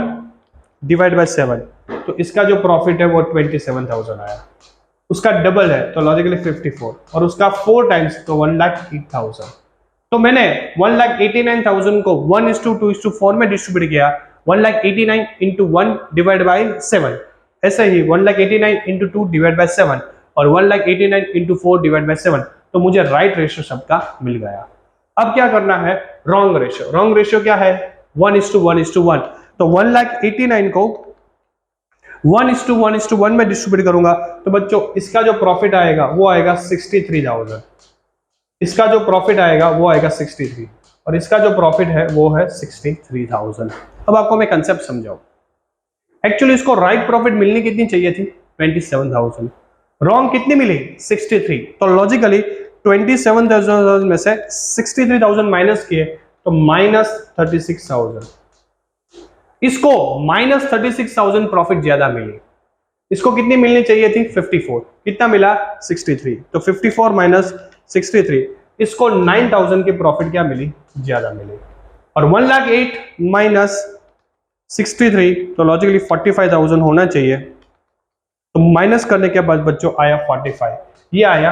डिवाइड बाय 7, तो इसका जो प्रॉफिट है वो 27,000 आया। उसका डबल है तो लॉजिकली 54, और उसका 4 टाइम्स तो 1,08,000। तो मैंने 1,89,000 को 1:2:4 में डिस्ट्रीब्यूट किया, 1,89,000 इंटू 1 डिवाइड बाई 7, ऐसे ही 1,89,000 इंटू 2 डिवाइड बाई 7 और 1,89,000 इंटू 4 डिवाइड बाई 7। तो मुझे राइट रेशियो सबका मिल गया। अब क्या करना है? Wrong ratio. रॉन्ग रेशियो क्या है? 1:1:1। तो 1,89,000 को 1:1:1 में डिस्ट्रीब्यूट करूंगा तो बच्चों इसका जो प्रॉफिट आएगा वो आएगा 63,000। इसका जो प्रॉफिट आएगा वो आएगा 63, और इसका जो प्रॉफिट है वो है 63,000। अब आपको मैं कंसेप्ट समझाऊं। एक्चुअली इसको राइट प्रॉफिट मिलनी कितनी चाहिए थी? 27,000। रॉन्ग कितनी मिली? 63। तो लॉजिकली 27,000 में से 63,000 माइनस किए तो -36,000। इसको -36,000 प्रॉफिट ज्यादा मिली। इसको कितनी मिलनी चाहिए थी? 54। कितना मिला? 63। तो 54 माइनस 63, इसको 9,000 की प्रॉफिट क्या मिली? ज्यादा मिली। और 1,08,000 माइनस 63 तो लॉजिकली 45,000 होना चाहिए। तो माइनस करने के बाद बच्चों आया 45, ये आया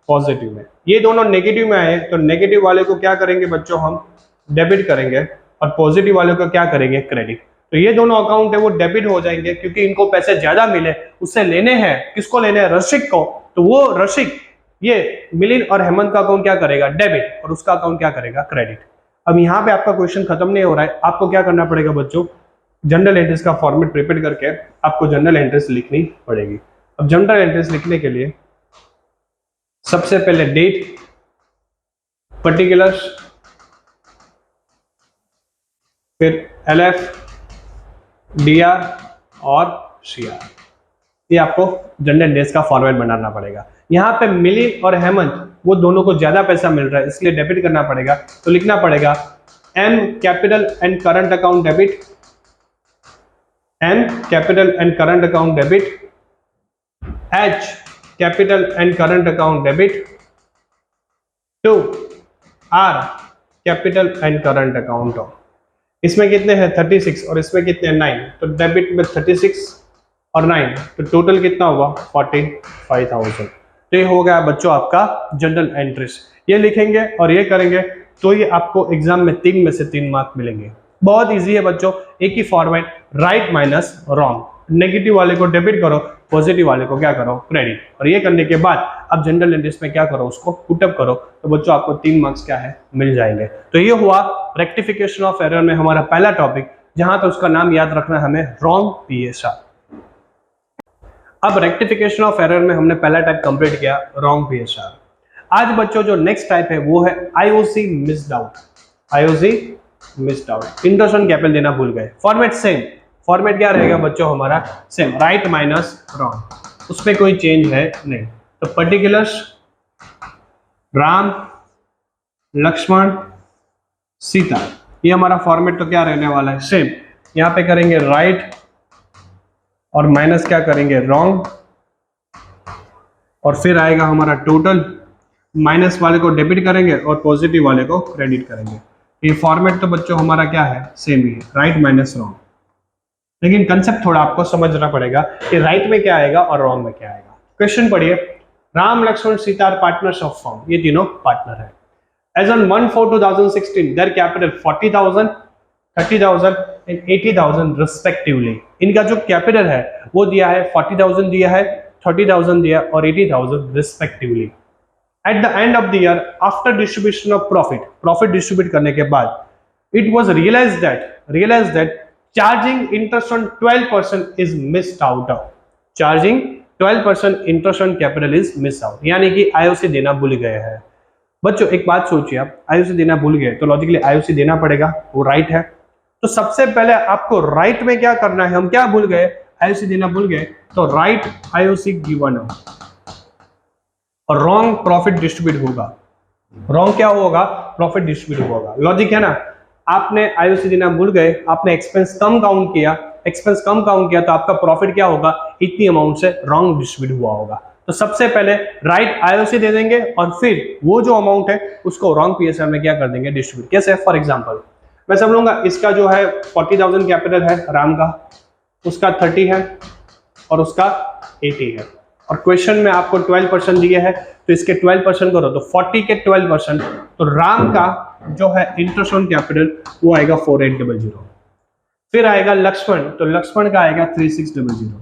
पॉजिटिव में। ये दोनों नेगेटिव में आए तो नेगेटिव वाले को क्या करेंगे बच्चों? हम डेबिट करेंगे, और पॉजिटिव वाले को क्या करेंगे? क्रेडिट। तो ये दोनों अकाउंट है वो डेबिट हो जाएंगे क्योंकि इनको पैसे ज्यादा मिले, उससे लेने हैं। किसको लेने हैं? रशिक को। तो वो रशिक ये मिलिंद और हेमंत का अकाउंट क्या करेगा? डेबिट, और उसका अकाउंट क्या करेगा? क्रेडिट। अब यहाँ पे आपका क्वेश्चन खत्म नहीं हो रहा है। आपको क्या करना पड़ेगा बच्चों? जनरल एंट्रीज का फॉर्मेट प्रिपेयर करके आपको जनरल एंट्रीज लिखनी पड़ेगी। अब जनरल एंट्रीज लिखने के लिए सबसे पहले डेट, पर्टिकुलर्स, फिर LF, DR और CR, ये आपको जनरल एंट्रीज का फॉर्मेट बनाना पड़ेगा। यहाँ पे मिलिंद और हेमंत वो दोनों को ज्यादा पैसा मिल रहा है इसलिए डेबिट करना पड़ेगा। तो लिखना पड़ेगा M capital and current account debit, M capital and current account debit, H capital and current account debit, 2 R capital and current account. इसमें कितने हैं? 36 और इसमें कितने हैं? 9। तो डेबिट में 36 और 9, तो टोटल कितना हुआ 45,000। तो ये हो गया बच्चों आपका जनरल एंट्रीज। ये लिखेंगे और ये करेंगे तो ये आपको एग्जाम में 3 में से 3 मार्क मिलेंगे। बहुत इजी है बच्चों, एक ही format, right minus wrong. Negative वाले को डेबिट करो, पॉजिटिव वाले को क्या करो क्रेडिट, और ये करने के बाद अब जनरल एंट्रीज में क्या करो उसको पुटअप करो, तो बच्चों आपको 3 मार्क्स क्या है मिल जाएंगे। तो ये हुआ रेक्टिफिकेशन ऑफ एरर में हमारा पहला टॉपिक, जहां तो उसका नाम याद रखना है हमें रॉन्ग पीएसआर। अब रेक्टिफिकेशन ऑफ एरर में हमने पहला टाइप कंप्लीट किया रॉन्ग पीएसआर। आज बच्चों जो नेक्स्ट टाइप है वो है IOC missed out. IOC missed out, interest capital देना भूल गए। फॉर्मेट सेम, फॉर्मेट क्या रहेगा बच्चों हमारा सेम, राइट माइनस रॉन्ग, उसमें कोई चेंज है नहीं। तो पर्टिकुलर्स राम लक्ष्मण सीता, ये हमारा फॉर्मेट तो क्या रहने वाला है सेम। यहां पे करेंगे राइट और माइनस क्या करेंगे रॉन्ग, और फिर आएगा हमारा टोटल, माइनस वाले को डेबिट करेंगे और पॉजिटिव वाले को क्रेडिट करेंगे। ये फॉर्मेट तो बच्चों हमारा क्या है सेम ही है, राइट माइनस रॉन्ग। लेकिन कंसेप्ट थोड़ा आपको समझना पड़ेगा कि राइट में क्या आएगा और रॉन्ग में क्या आएगा। क्वेश्चन पढ़िए, Ram Lakshman Sita are partners of firm, ये तीनों पार्टनर है। As on 1/4/2016 their capital 40,000, 30,000 and 80,000 respectively. इनका जो कैपिटल है वो दिया है 40,000 दिया है, 30,000 दिया और 80,000 respectively. At the end of the year after distribution of profit distribute करने के बाद it was realised that charging interest on 12% is missed out of, charging 12% interest on capital is missed out, यानी कि आईओसी देना भूल गए हैं। बच्चों एक बात सोचिए, आप आईओसी देना भूल गए तो लॉजिकली आईओसी देना पड़ेगा, वो राइट है। तो सबसे पहले आपको राइट में क्या करना है, हम क्या भूल गए आईओसी देना भूल गए, तो राइट आईओसी गिवन और रॉन्ग प्रॉफिट डिस्ट्रीब्यूट होगा। रॉन्ग क्या होगा प्रॉफिट डिस्ट्रीब्यूट होगा, लॉजिक है ना। आपने आईओसी देना भूल गए, आपने एक्सपेंस कम काउंट किया, तो आपका प्रॉफिट क्या होगा इतनी अमाउंट से रॉन्ग डिस्ट्रीब्यूट हुआ होगा। तो सबसे पहले राइट आईओसी दे देंगे और फिर वो जो अमाउंट है उसको रॉन्ग पीएसआर में क्या कर देंगे डिस्ट्रीब्यूट। कैसे, फॉर एग्जांपल मैं समझ लूंगा इसका जो है 40,000 कैपिटल है राम का, उसका 30 है और उसका 80 है, और क्वेश्चन में आपको 12% दिए है तो इसके 12% करो तो 40 के 12%, तो राम का जो है इंटरेस्ट ऑन कैपिटल वो आएगा 4800। फिर आएगा लक्ष्मण, तो लक्ष्मण का आएगा 3600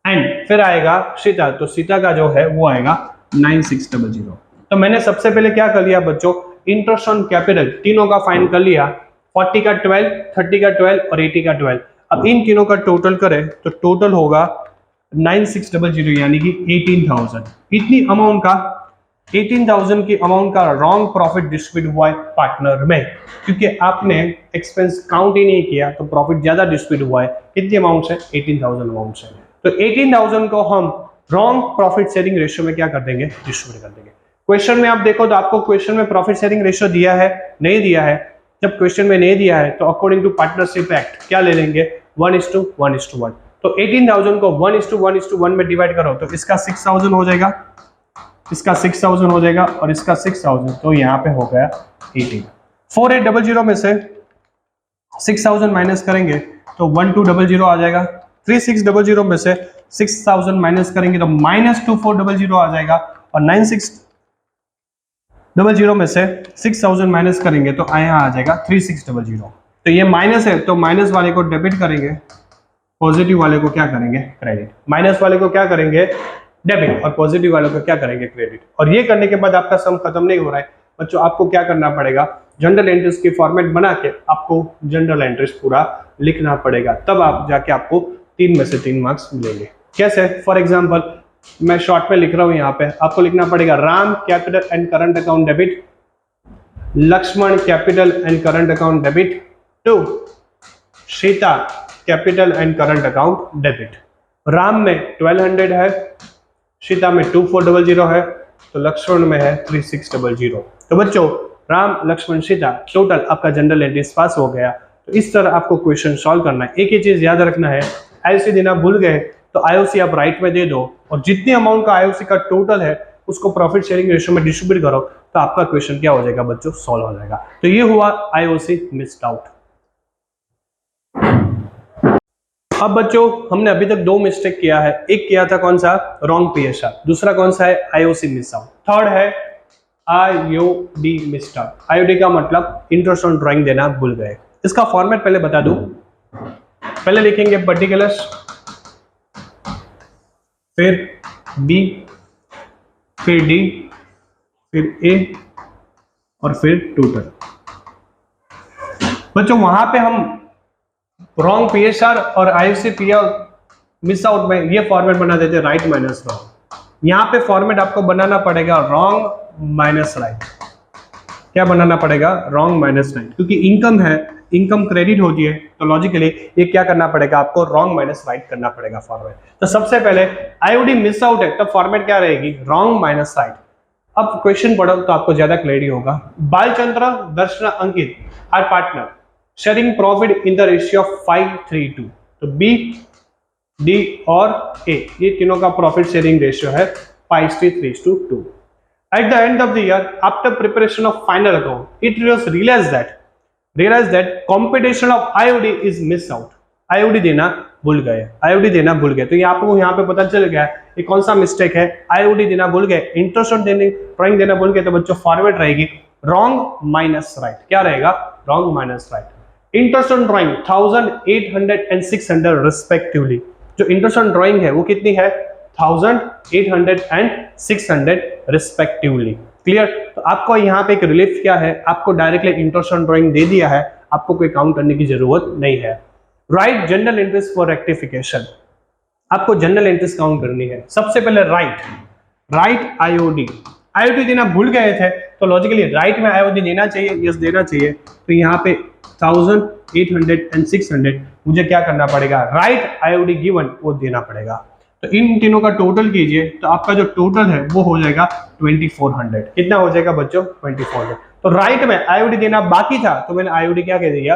एंड फिर आएगा सीता, तो सीता का जो है वो आएगा 9600। तो मैंने सबसे पहले क्या कर लिया बच्चों, इंटरेस्ट ऑन कैपिटल तीनों का फाइंड कर लिया, 40 का 12, 30 का 12 और 80 का 12। अब इन तीनों का टोटल करें तो टोटल होगा 9600 यानी कि 18,000। इतनी अमाउंट का 18,000 की अमाउंट का रॉन्ग प्रॉफिट डिस्ट्रीब्यूट हुआ है पार्टनर में, क्योंकि आपने एक्सपेंस काउंट ही नहीं किया तो प्रॉफिट ज्यादा डिस्ट्रीब्यूट हुआ है। कितनी अमाउंट से 18,000 अमाउंट से, तो 18,000 को हम रॉन्ग प्रॉफिट शेयरिंग रेशियो में क्या कर देंगे डिस्ट्रीब्यूट कर देंगे। क्वेश्चन में आप देखो तो आपको क्वेश्चन में प्रॉफिट शेयरिंग रेशियो दिया है नहीं दिया है। जब क्वेश्चन में नहीं दिया है तो अकॉर्डिंग टू पार्टनरशिप एक्ट क्या ले लेंगे 1:1:1। तो 18,000 को 1:1:1 में डिवाइड करो तो इसका 6,000 हो जाएगा, इसका 6,000 हो जाएगा और इसका 6,000, तो यहाँ पे हो गया 18। 4800 में से 6,000 माइनस करेंगे तो 1200 आ जाएगा। 3600 में से 6,000 माइनस करेंगे तो -2400 आ जाएगा, और 9600 में से 6,000 माइनस करेंगे तो यहाँ आ जाएगा 3600। तो ये माइनस है तो माइनस वाले को डेबिट करेंगे, पॉजिटिव वाले को क्या करेंगे क्रेडिट। माइनस वाले को क्या करेंगे डेबिट और पॉजिटिव वाले को क्या करेंगे क्रेडिट। और ये करने के बाद आपका सम खत्म नहीं हो रहा है बच्चों, आपको क्या करना पड़ेगा जनरल एंट्रीज की फॉर्मेट बना के आपको जनरल एंट्रीज पूरा लिखना पड़ेगा, तब आप जाके आपको 3 में से 3 मार्क्स मिलेंगे। कैसे, फॉर एग्जाम्पल मैं शॉर्ट में लिख रहा हूं, यहाँ पे आपको लिखना पड़ेगा Ram capital and current account debit, Lakshman capital and current account debit to Sita capital and current account debit. Ram में 1200 है, सीता में 2400 है, तो लक्ष्मण में है 3600। तो बच्चों राम लक्ष्मण सीता टोटल आपका जनरल एंट्रीज पास हो गया। तो इस तरह आपको क्वेश्चन सॉल्व करना है। एक ही चीज याद रखना है, आईओसी देना भूल गए तो आईओसी आप राइट में दे दो और जितनी अमाउंट का आईओसी का टोटल है उसको प्रॉफिट शेयरिंग रेशियो में डिस्ट्रीब्यूट करो, तो आपका क्वेश्चन क्या हो जाएगा बच्चों सॉल्व हो जाएगा। तो ये हुआ आईओसी मिस्ड आउट। अब बच्चों हमने अभी तक दो मिस्टेक किया है, एक किया था कौन सा, रॉन्ग पीएसआर, दूसरा कौन सा है, आईओसी मिस आउट, थर्ड है आईओडी मिस्ड आउट। आईओडी का मतलब इंटरेस्ट ऑन ड्राइंग देना भूल गए। इसका फॉर्मेट पहले बता दूं, पहले लिखेंगे पर्टिकुलर्स, फिर बी, फिर डी, फिर ए और फिर टोटल। बच्चों वहां पे हम रॉन्ग पीएसआर और आईओसी मिस आउट में ये फॉर्मेट बना देते राइट माइनस रॉन्ग। यहां पे फॉर्मेट आपको बनाना पड़ेगा रॉन्ग माइनस राइट। क्या बनाना पड़ेगा, रॉन्ग माइनस राइट, क्योंकि इनकम है, इनकम क्रेडिट होती है, तो लॉजिकली ये क्या करना पड़ेगा आपको, रॉन्ग माइनस राइट करना पड़ेगा फॉर्मेट। तो सबसे पहले आईओडी मिस आउट है, तब फॉर्मेट क्या रहेगी, रॉन्ग माइनस राइट। अब क्वेश्चन पढ़ो तो आपको ज्यादा क्लैरिटी होगा। Balchandra, Darshana, Ankit are partner sharing profit in the ratio of 5:3:2। तो बी, डी और ए ये तीनों का प्रॉफिट शेयरिंग रेशियो है 5:3:2। At the end of the year, after preparation of final account, it was realized that computation of IOD is missed out. IOD देना भूल गए, IOD देना भूल गए। तो ये आपको यहाँ पे पता चल गया ये कौन सा मिस्टेक है, IOD देना भूल गए, इंटरेस्ट ऑन ड्राइंग देना भूल गए। तो बच्चों फॉर्मेट रहेगी रॉन्ग माइनस राइट। क्या रहेगा, wrong minus right. Interest on drawing 1000, 800 and 600 respectively. जो इंटरेस्ट ऑन ड्राइंग है वो कितनी है, 1000, 800 एंड 600 रिस्पेक्टिवली। क्लियर। तो आपको यहाँ पे एक रिलीफ क्या है, आपको डायरेक्टली इंटरेस्ट ऑन ड्राइंग दे दिया है, आपको कोई काउंट करने की जरूरत नहीं है। Right general interest for rectification, आपको जनरल इंटरेस्ट काउंट करनी है। सबसे पहले राइट आईओडी, आईओडी देना भूल गए थे तो लॉजिकली राइट में आईओडी देना चाहिए, यस देना चाहिए। तो यहाँ पे 1000, 800 एंड 600 मुझे क्या करना पड़ेगा, राइट आईओडी गिवन वो देना पड़ेगा। तो इन तीनों का टोटल कीजिए तो आपका जो टोटल है वो हो जाएगा 2400। कितना हो जाएगा बच्चों, 2400। तो राइट में आईओडी देना बाकी था तो मैंने आईओडी क्या कह दिया,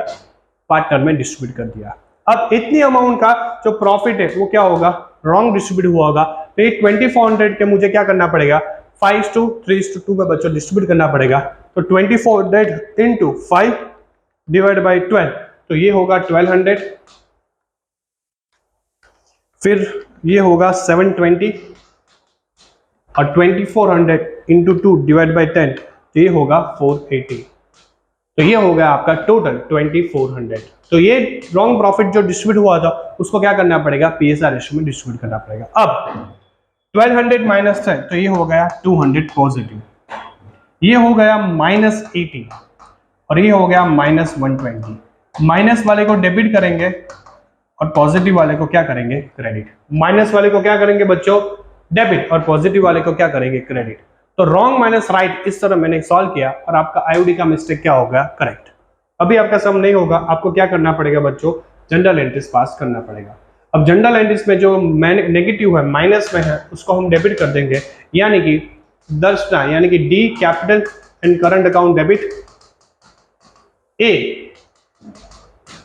पार्टनर में डिस्ट्रीब्यूट कर दिया। अब इतनी अमाउंट का जो प्रॉफिट है वो क्या होगा, रॉन्ग डिस्ट्रीब्यूट हुआ होगा। तो ये 2400 के मुझे क्या करना पड़ेगा, 5:3:2 में बच्चों डिस्ट्रीब्यूट करना पड़ेगा। तो 2400 इंटू 5 डिवाइड बाई 12, तो ये होगा 1200, फिर ये होगा 720 और 2400 इंटू 2 डिवाइड बाई 10, तो ये होगा 480। तो ये हो गया आपका टोटल 2400। तो ये रॉन्ग प्रॉफिट जो डिस्ट्रीब्यूट हुआ था उसको क्या करना पड़ेगा, पीएसआर रेशियो में डिस्ट्रीब्यूट करना पड़ेगा। अब 1200 माइनस 10, तो ये हो गया 200 पॉजिटिव, ये हो गया -80 और ये हो गया -120। माइनस वाले को डेबिट करेंगे और पॉजिटिव वाले को क्या करेंगे, क्रेडिट। माइनस वाले को क्या करेंगे बच्चों, डेबिट, और पॉजिटिव वाले को क्या करेंगे, क्रेडिट। तो रॉन्ग माइनस राइट इस तरह मैंने सॉल्व किया और आपका आईओडी का मिस्टेक क्या हो गया, करेक्ट। अभी आपका सम नहीं होगा, आपको क्या करना पड़ेगा बच्चों, जनरल एंट्रीज पास करना पड़ेगा। अब जनरल एंट्रीज में जो नेगेटिव है, माइनस में है, उसको हम डेबिट कर देंगे। यानी कि दर्शना, यानी कि D capital and current account debit, A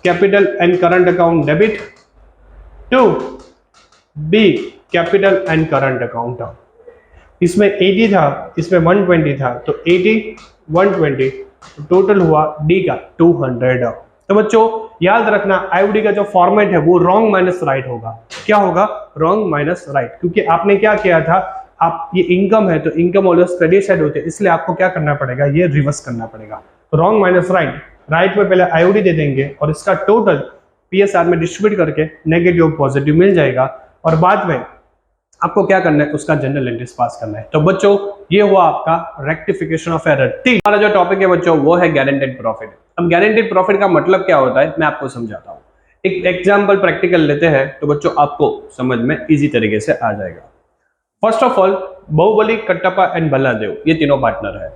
capital and current account debit, 2 B capital and current account. इसमें 80 था, इसमें 120 था, तो 80 120 तो टोटल हुआ डी का 200। तो बच्चों याद रखना आईओडी का जो फॉर्मेट है वो रॉन्ग माइनस राइट होगा। क्या होगा, रॉन्ग माइनस राइट, क्योंकि आपने क्या किया था, आप ये इनकम है तो इनकम ऑलवेज क्रेडिट साइड होते हैं, इसलिए आपको क्या करना पड़ेगा, ये रिवर्स करना पड़ेगा। तो रॉन्ग माइनस राइट, राइट में पहले आईओडी दे देंगे और इसका टोटल पीएसआर में डिस्ट्रीब्यूट करके नेगेटिव पॉजिटिव मिल जाएगा और बाद में आपको क्या करना है, उसका जनरल एंट्रीज पास करना है। तो बच्चों ये हुआ आपका रेक्टिफिकेशन ऑफ एरर। हमारा जो टॉपिक है बच्चों वो है गारंटेड प्रॉफिट। अब गारंटेड प्रॉफिट का मतलब क्या होता है मैं आपको समझाता हूँ। एक एग्जांपल प्रैक्टिकल लेते हैं तो बच्चों आपको समझ में इजी तरीके से आ जाएगा। First of all Baahubali, Kattappa and Balladev ये तीनों पार्टनर है।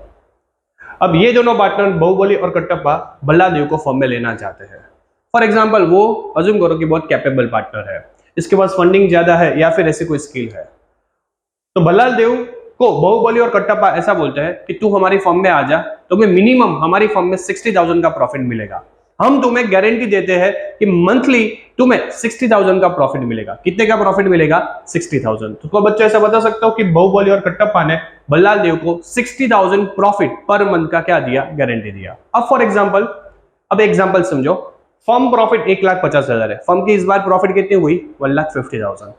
अब ये दोनों पार्टनर बाहुबली और कटप्पा बल्लादेव को फॉर्म में लेना चाहते हैं। फॉर एग्जाम्पल वो अज्यूम करो कि बहुत कैपेबल पार्टनर है, इसके पास फंडिंग ज्यादा है या फिर ऐसी कोई स्किल है। तो बल्लादेव को बाहुबली और कटप्पा ऐसा बोलते हैं कि तू हमारी फर्म में आ जा, तुम्हें मिनिमम हमारी फर्म में 60,000 का प्रॉफिट मिलेगा। हम तुम्हें गारंटी देते हैं कि मंथली तुम्हें 60,000 का प्रॉफिट मिलेगा। कितने का प्रॉफिट मिलेगा, 60,000। तो बच्चों ऐसा बता सकते हो कि बाहुबली और कटप्पा ने बल्लादेव को 60,000 प्रॉफिट पर मंथ का क्या दिया, गारंटी दिया। अब फॉर एग्जाम्पल, अब एग्जाम्पल समझो। फर्म प्रॉफिट 1,50,000 है, फर्म की इस बार प्रॉफिट कितनी हुई 1,50,000।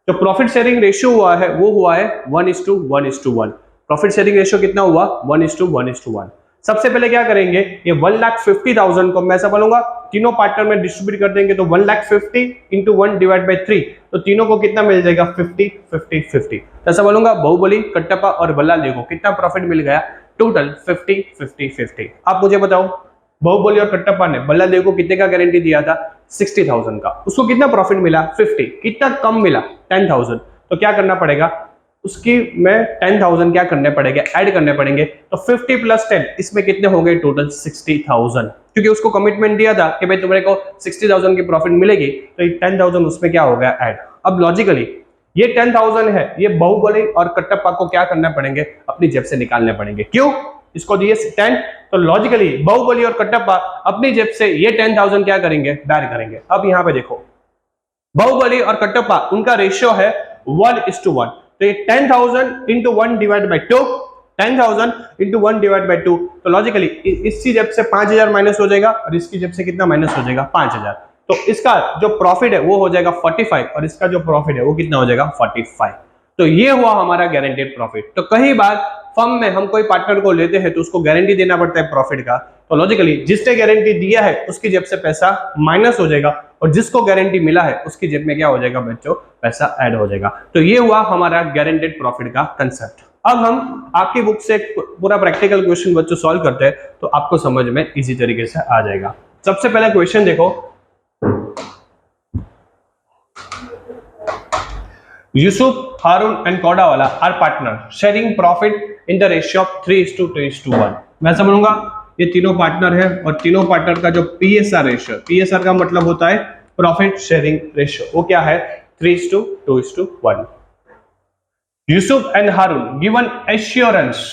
जो प्रॉफिट शेयरिंग रेशियो हुआ है वो हुआ है 1:1:1। प्रॉफिट शेयरिंग रेशियो कितना हुआ 1:1:1। सबसे पहले क्या करेंगे, ये 1,50,000 को मैं ऐसा बोलूंगा तीनों पार्टनर में डिस्ट्रीब्यूट कर देंगे, तो 1,50,000 इंटू 1 डिवाइड बाई 3, तो तीनों को कितना मिल जाएगा 50 50 50। तो ऐसा बोलूंगा बहुबली, कटप्पा और बल्लादेव को कितना प्रॉफिट मिल गया, टोटल 50 50 50। आप मुझे बताओ बहुबली और कटप्पा ने बल्लादेव को कितने का गारंटी दिया था 60,000 का, उसको कितना प्रॉफिट मिला 50, कितना कम मिला 10,000। तो क्या करना पड़ेगा उसकी में 10,000 क्या करने पड़ेंगे ऐड करने पड़ेंगे, तो 50 प्लस 10 इसमें कितने हो गए टोटल 60,000, क्योंकि उसको कमिटमेंट दिया था कि भाई तुम्हारे को 60,000 की प्रॉफिट मिलेगी, तो 10,000 उसमें क्या हो गया ऐड। अब लॉजिकली ये 10,000 है, ये बहुबली और कटप्पा को क्या करना पड़ेंगे अपनी जेब से निकालने पड़ेंगे, क्यों इसको दिए 10, तो लॉजिकली बहुबली और कटप्पा अपनी जेब से ये 10,000 क्या करेंगे बैर करेंगे। अब यहाँ पे देखो बहुबली और कटप्पा उनका रेशियो है 1:1, तो ये 10,000 into 1 divide by 2, 10,000 into 1 divide by 2, तो लॉजिकली इसकी जेब से 5,000 माइनस हो जाएगा और इसकी जेब से कितना माइनस हो जाएगा 5,000, तो इसका जो प्रॉफिट है वो हो जाएगा 45 और इसका जो प्रॉफिट है वो कितना हो जाएगा 45। तो ये हुआ हमारा गारंटेड प्रॉफिट। तो कई बार फर्म में हम कोई पार्टनर को लेते हैं तो उसको गारंटी देना पड़ता है प्रॉफिट का, तो लॉजिकली जिसने गारंटी दिया है उसकी जेब से पैसा माइनस हो जाएगा और जिसको गारंटी मिला है उसकी जेब में क्या हो जाएगा बच्चों पैसा ऐड हो जाएगा। तो ये हुआ हमारा गारंटेड प्रॉफिट का कंसेप्ट। अब हम आपकी बुक से पूरा प्रैक्टिकल क्वेश्चन बच्चों सॉल्व करते हैं तो आपको समझ में इजी तरीके से आ जाएगा। सबसे पहले क्वेश्चन देखो, Yusuf, Harun and Kodawala are partner sharing profit in the ratio of 3:2:1। मैं समझूंगा ये तीनों पार्टनर है और तीनों पार्टनर का जो PSR रेशियो, PSR का मतलब होता है प्रॉफिट शेयरिंग रेशियो, वो क्या है 3:2:1। Yusuf and Haroon given assurance,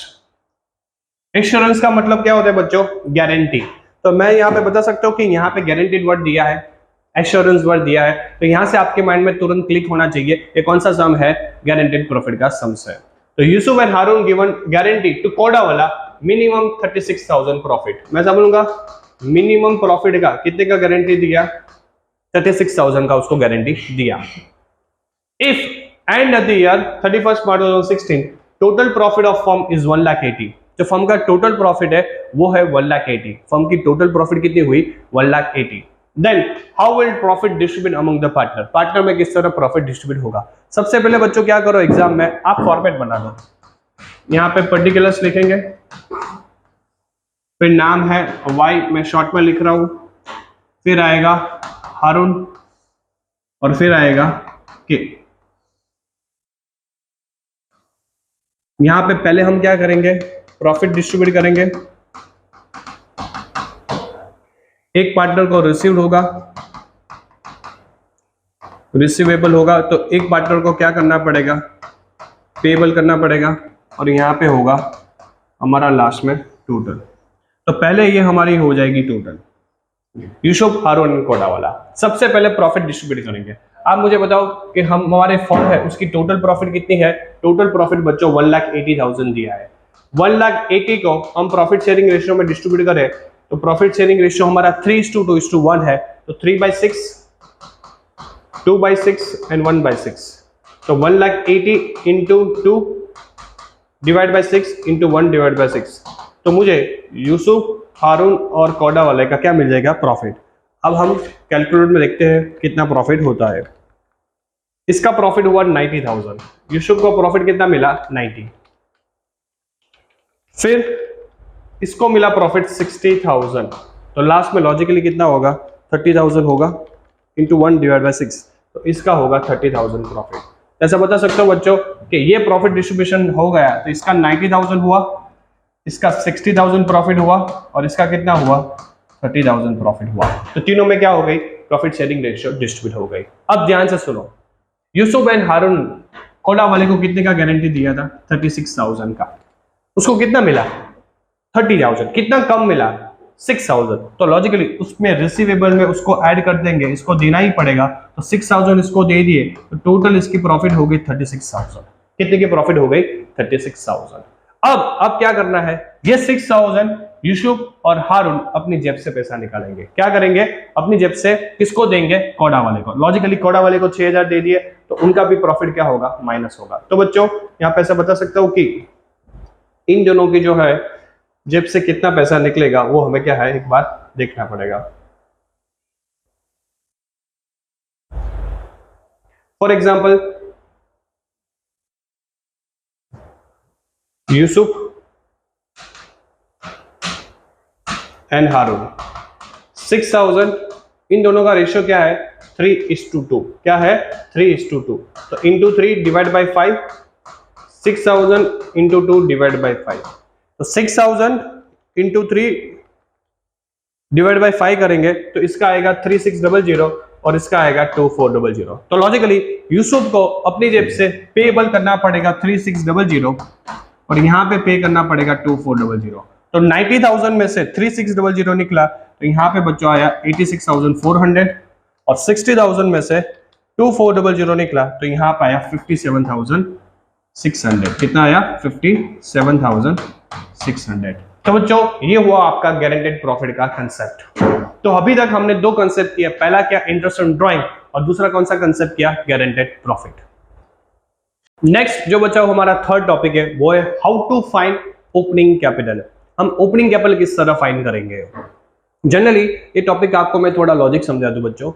assurance का मतलब क्या होता है बच्चों गारंटी, तो मैं यहाँ पे बता सकता हूँ कि यहाँ पे गारंटीड वर्ड दिया है, एश्योरेंस वर्ड दिया है, तो यहां से आपके माइंड में तुरंत क्लिक होना चाहिए ये कौन सा सम है गारंटेड प्रॉफिट का सम है। तो Yusuf and Haroon given guarantee to Kodawala minimum 36,000 profit, मैं समझूंगा मिनिमम प्रॉफिट का कितने का गारंटी दिया 36,000 का उसको गारंटी दिया। If and at the year 31st March 2016 total profit of firm is 1,80,000, जो फर्म का टोटल प्रॉफिट है वो है 1,80,000, फर्म की टोटल प्रॉफिट कितनी हुई 1,80,000। Then how will profit distribute among the partner, partner में किस तरह प्रॉफिट डिस्ट्रीब्यूट होगा। सबसे पहले बच्चों क्या करो एग्जाम में आप फॉर्मेट बना दो, यहाँ पे पर्टिकुलर्स लिखेंगे, फिर नाम है वाई मैं शॉर्ट में लिख रहा हूं, फिर आएगा हारून और फिर आएगा के। यहाँ पे पहले हम क्या करेंगे प्रॉफिट डिस्ट्रीब्यूट करेंगे, एक पार्टनर को रिसीव्ड होगा रिसीवेबल होगा, तो एक पार्टनर को क्या करना पड़ेगा पेबल करना पड़ेगा और यहाँ पे होगा हमारा लास्ट में टोटल। तो पहले ये हमारी हो जाएगी टोटल यूसुफ हारून एंड कोडावाला। सबसे पहले प्रॉफिट डिस्ट्रीब्यूट करेंगे। आप मुझे बताओ कि हम हमारे फर्म है उसकी टोटल प्रॉफिट कितनी है, टोटल प्रॉफिट बच्चों 1,80,000 दिया है, 1,80,000 को हम प्रॉफिट शेयरिंग रेशियो में डिस्ट्रीब्यूट करें तो प्रॉफिट शेयरिंग रेशियो हमारा 3:2:1 है, तो 3/6, 2/6 एंड 1/6, तो 1,80,000 into 2 divide by 6 into 1 divide by 6, तो मुझे यूसुफ हारून और कोडावाला का क्या मिल जाएगा प्रॉफिट। अब हम कैलकुलेटर में देखते हैं कितना प्रॉफिट होता है। इसका प्रॉफिट हुआ 90,000, यूसुफ को प्रॉफिट कितना मिला 90, फिर इसको मिला प्रॉफिट 60,000, तो लास्ट में लॉजिकली कितना होगा 30,000 होगा इंटू 1 डिवाइड बाई 6, तो इसका होगा 30,000 प्रॉफिट। ऐसा बता सकते हो बच्चों कि ये प्रॉफिट डिस्ट्रीब्यूशन हो गया, तो इसका 90,000 हुआ, इसका 60,000 प्रॉफिट हुआ और इसका कितना हुआ 30,000 प्रॉफिट हुआ, तो तीनों में क्या हो गई प्रॉफिट शेयरिंग रेशियो डिस्ट्रीब्यूट हो गई। अब ध्यान से सुनो, यूसुफ एंड हारून कोडावाले को कितने का गारंटी दिया था 36,000 का, उसको कितना मिला 30,000, कितना कम मिला 6,000, तो लॉजिकली उसमें रिसीवेबल में उसको ऐड कर देंगे, इसको देना ही पड़ेगा, तो 6,000 इसको दे दिए, तो टोटल इसकी प्रॉफिट हो गई 36,000। कितने की प्रॉफिट हो गई 36,000। अब क्या करना है, ये 6,000 यूसुफ और हारून अपनी जेब से पैसा निकालेंगे। क्या करेंगे? अपनी जेब से किसको देंगे? कोडा वाले को। लॉजिकली कोडा वाले को 6000 दे दिए तो उनका भी प्रॉफिट क्या होगा? माइनस होगा। तो बच्चों यहाँ पे ऐसा बता सकता हूं कि इन दोनों की जो है जेब से कितना पैसा निकलेगा वो हमें क्या है एक बार देखना पड़ेगा। फॉर एग्जाम्पल यूसुफ एंड हारून 6000, इन दोनों का रेशियो क्या है? 3:2। क्या है? 3:2। तो into 3 divide by 5, 6000 into 2 divide by 5। तो 6000 इंटू 3 डिवाइड बाई 5 करेंगे तो इसका आएगा 3600 और इसका आएगा 2400। तो लॉजिकली यूसुफ को अपनी जेब से पेबल करना पड़ेगा 3600 और यहाँ पे पे करना पड़ेगा 2400। तो 90,000 में से 3600 निकला तो यहाँ पे बच्चों आया 86,400 और 60,000 में से 2400 निकला तो यहाँ पे आया 57,600। कितना आया? 57,600। तो बच्चों ये हुआ आपका गारंटेड प्रॉफिट का कंसेप्ट। तो अभी तक हमने दो कंसेप्ट किया। पहला क्या? इंटरेस्ट ऑन ड्राइंग, और दूसरा कौन सा कंसेप्ट किया? Guaranteed profit. नेक्स्ट जो बच्चा हमारा थर्ड टॉपिक है वो है how to find opening capital. हम ओपनिंग कैपिटल किस तरह फाइंड करेंगे? जनरली ये टॉपिक आपको मैं थोड़ा लॉजिक समझा दूं बच्चों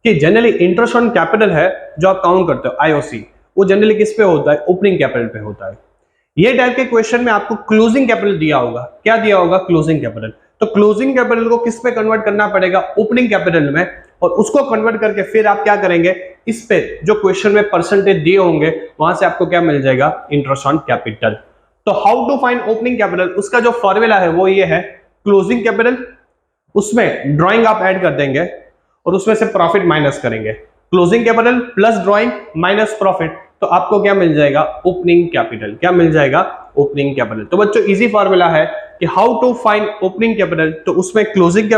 कि जनरली इंटरेस्ट ऑन कैपिटल है जो आप काउंट करते हो आईओसी, वो जनरली किस पे होता है? ओपनिंग कैपिटल पे होता है। ये टाइप के क्वेश्चन में आपको क्लोजिंग कैपिटल दिया होगा। क्या दिया होगा? Closing capital. तो क्लोजिंग कैपिटल को किस पे कन्वर्ट करना पड़ेगा? ओपनिंग कैपिटल में। और उसको कन्वर्ट करके फिर आप क्या करेंगे? इस पे जो क्वेश्चन में परसेंटेज दिए होंगे वहां से आपको क्या मिल जाएगा? Interest on capital. तो how to find opening capital, उसका जो फॉर्मूला है वो ये है क्लोजिंग कैपिटल, उसमें ड्राइंग आप ऐड कर देंगे और उसमें से प्रॉफिट माइनस करेंगे। Closing capital plus drawing minus profit, तो आपको क्या मिल जाएगा? Opening capital. क्या मिल जाएगा? Opening capital. तो बच्चों इजी फॉर्मूला है कि how to find opening capital, तो उसमें क्लोजिंग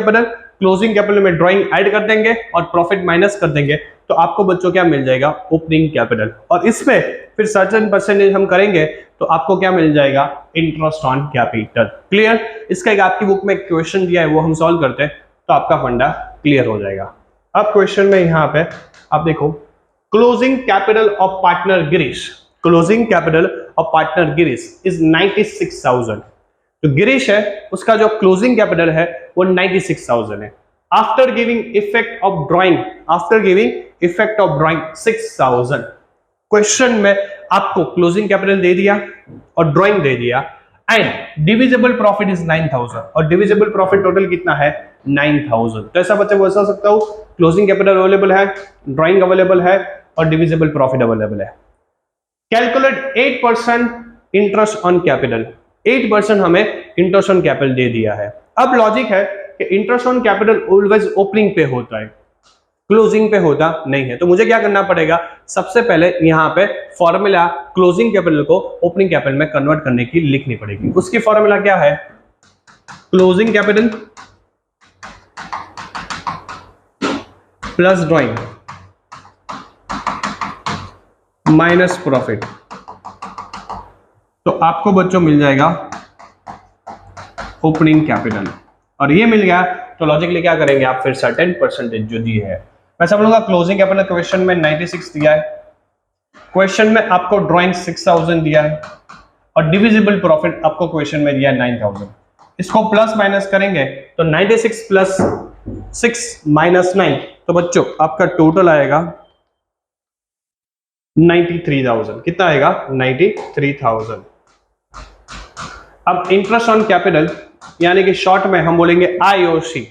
कैपिटल में ड्राइंग ऐड कर देंगे और प्रॉफिट माइनस कर देंगे तो आपको बच्चों क्या मिल जाएगा? Opening capital. और इसमें फिर सर्टेन परसेंटेज हम करेंगे तो आपको क्या मिल जाएगा? Interest on capital. क्लियर? इसका एक आपकी बुक में क्वेश्चन दिया है वो हम सॉल्व करते हैं तो आपका फंडा क्लियर हो जाएगा। अब क्वेश्चन में यहाँ पे आप देखो, closing capital of partner Girish, closing capital of partner Girish is 96,000। जो गिरीश है उसका जो क्लोजिंग कैपिटल है वो 96,000 है। After giving effect of drawing, after giving effect of drawing 6,000। Question में आपको क्लोजिंग कैपिटल दे दिया और ड्राइंग दे दिया एंड डिविजिबल प्रॉफिट इज 9,000 और डिविजिबल प्रॉफिट टोटल कितना है? 9,000। तो ऐसा बच्चे बोल सकता हूं क्लोजिंग कैपिटल अवेलेबल है, ड्राइंग अवेलेबल है और डिविजिबल प्रॉफिट अवेलेबल है। Calculate 8% interest on capital. 8% हमें इंटरेस्ट ऑन कैपिटल दे दिया है। अब लॉजिक है कि interest on capital always opening पे होता है, क्लोजिंग पे होता नहीं है। तो मुझे क्या करना पड़ेगा? सबसे पहले यहां पे फॉर्मूला क्लोजिंग कैपिटल को ओपनिंग कैपिटल में कन्वर्ट करने की लिखनी पड़ेगी। उसकी फॉर्मूला क्या है? Closing capital plus drawing minus profit, तो आपको बच्चों मिल जाएगा ओपनिंग कैपिटल। और ये मिल गया तो लॉजिकली क्या करेंगे आप? फिर सर्टेन परसेंटेज जो दी है, वैसे हम लोग का क्लोजिंग कैपिटल क्वेश्चन में 96 दिया है, क्वेश्चन में आपको ड्राइंग 6,000 दिया है और डिविजिबल प्रॉफिट आपको क्वेश्चन में दिया है 9,000। इसको प्लस माइनस करेंगे तो 96 प्लस 6 माइनस 9, तो बच्चों आपका टोटल आएगा 93,000। कितना आएगा? 93,000। अब इंटरेस्ट ऑन कैपिटल यानी कि शॉर्ट में हम बोलेंगे आईओसी,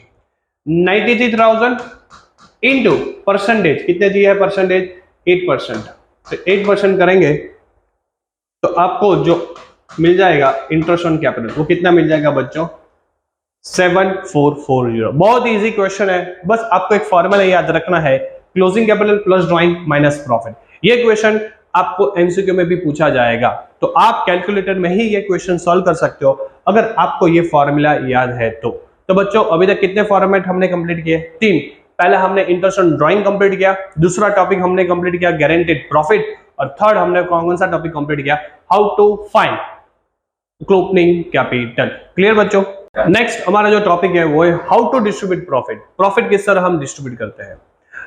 93,000 इंटू परसेंटेज, कितने दिए है परसेंटेज? 8%। तो 8% करेंगे तो आपको जो मिल जाएगा इंटरेस्ट ऑन कैपिटल वो कितना मिल जाएगा बच्चों? 7440। बहुत इजी क्वेश्चन है, बस आपको एक फॉर्मूला याद रखना है, closing capital plus drawing minus profit. ये क्वेश्चन आपको एमसीक्यू में भी पूछा जाएगा तो आप कैलकुलेटर में ही ये क्वेश्चन सॉल्व कर सकते हो अगर आपको ये फॉर्मूला याद है तो बच्चों अभी तक कितने फॉर्मेट हमने कंप्लीट किए? 3। पहला हमने इंटरेस्ट ऑन ड्राइंग कंप्लीट किया, दूसरा टॉपिक हमने कंप्लीट किया गारंटेड प्रॉफिट, और थर्ड हमने कौन सा टॉपिक कंप्लीट किया? How to find opening capital. Clear बच्चों? नेक्स्ट हमारा जो टॉपिक है वो है how to distribute profit. Profit किस तरह हम डिस्ट्रीब्यूट करते हैं।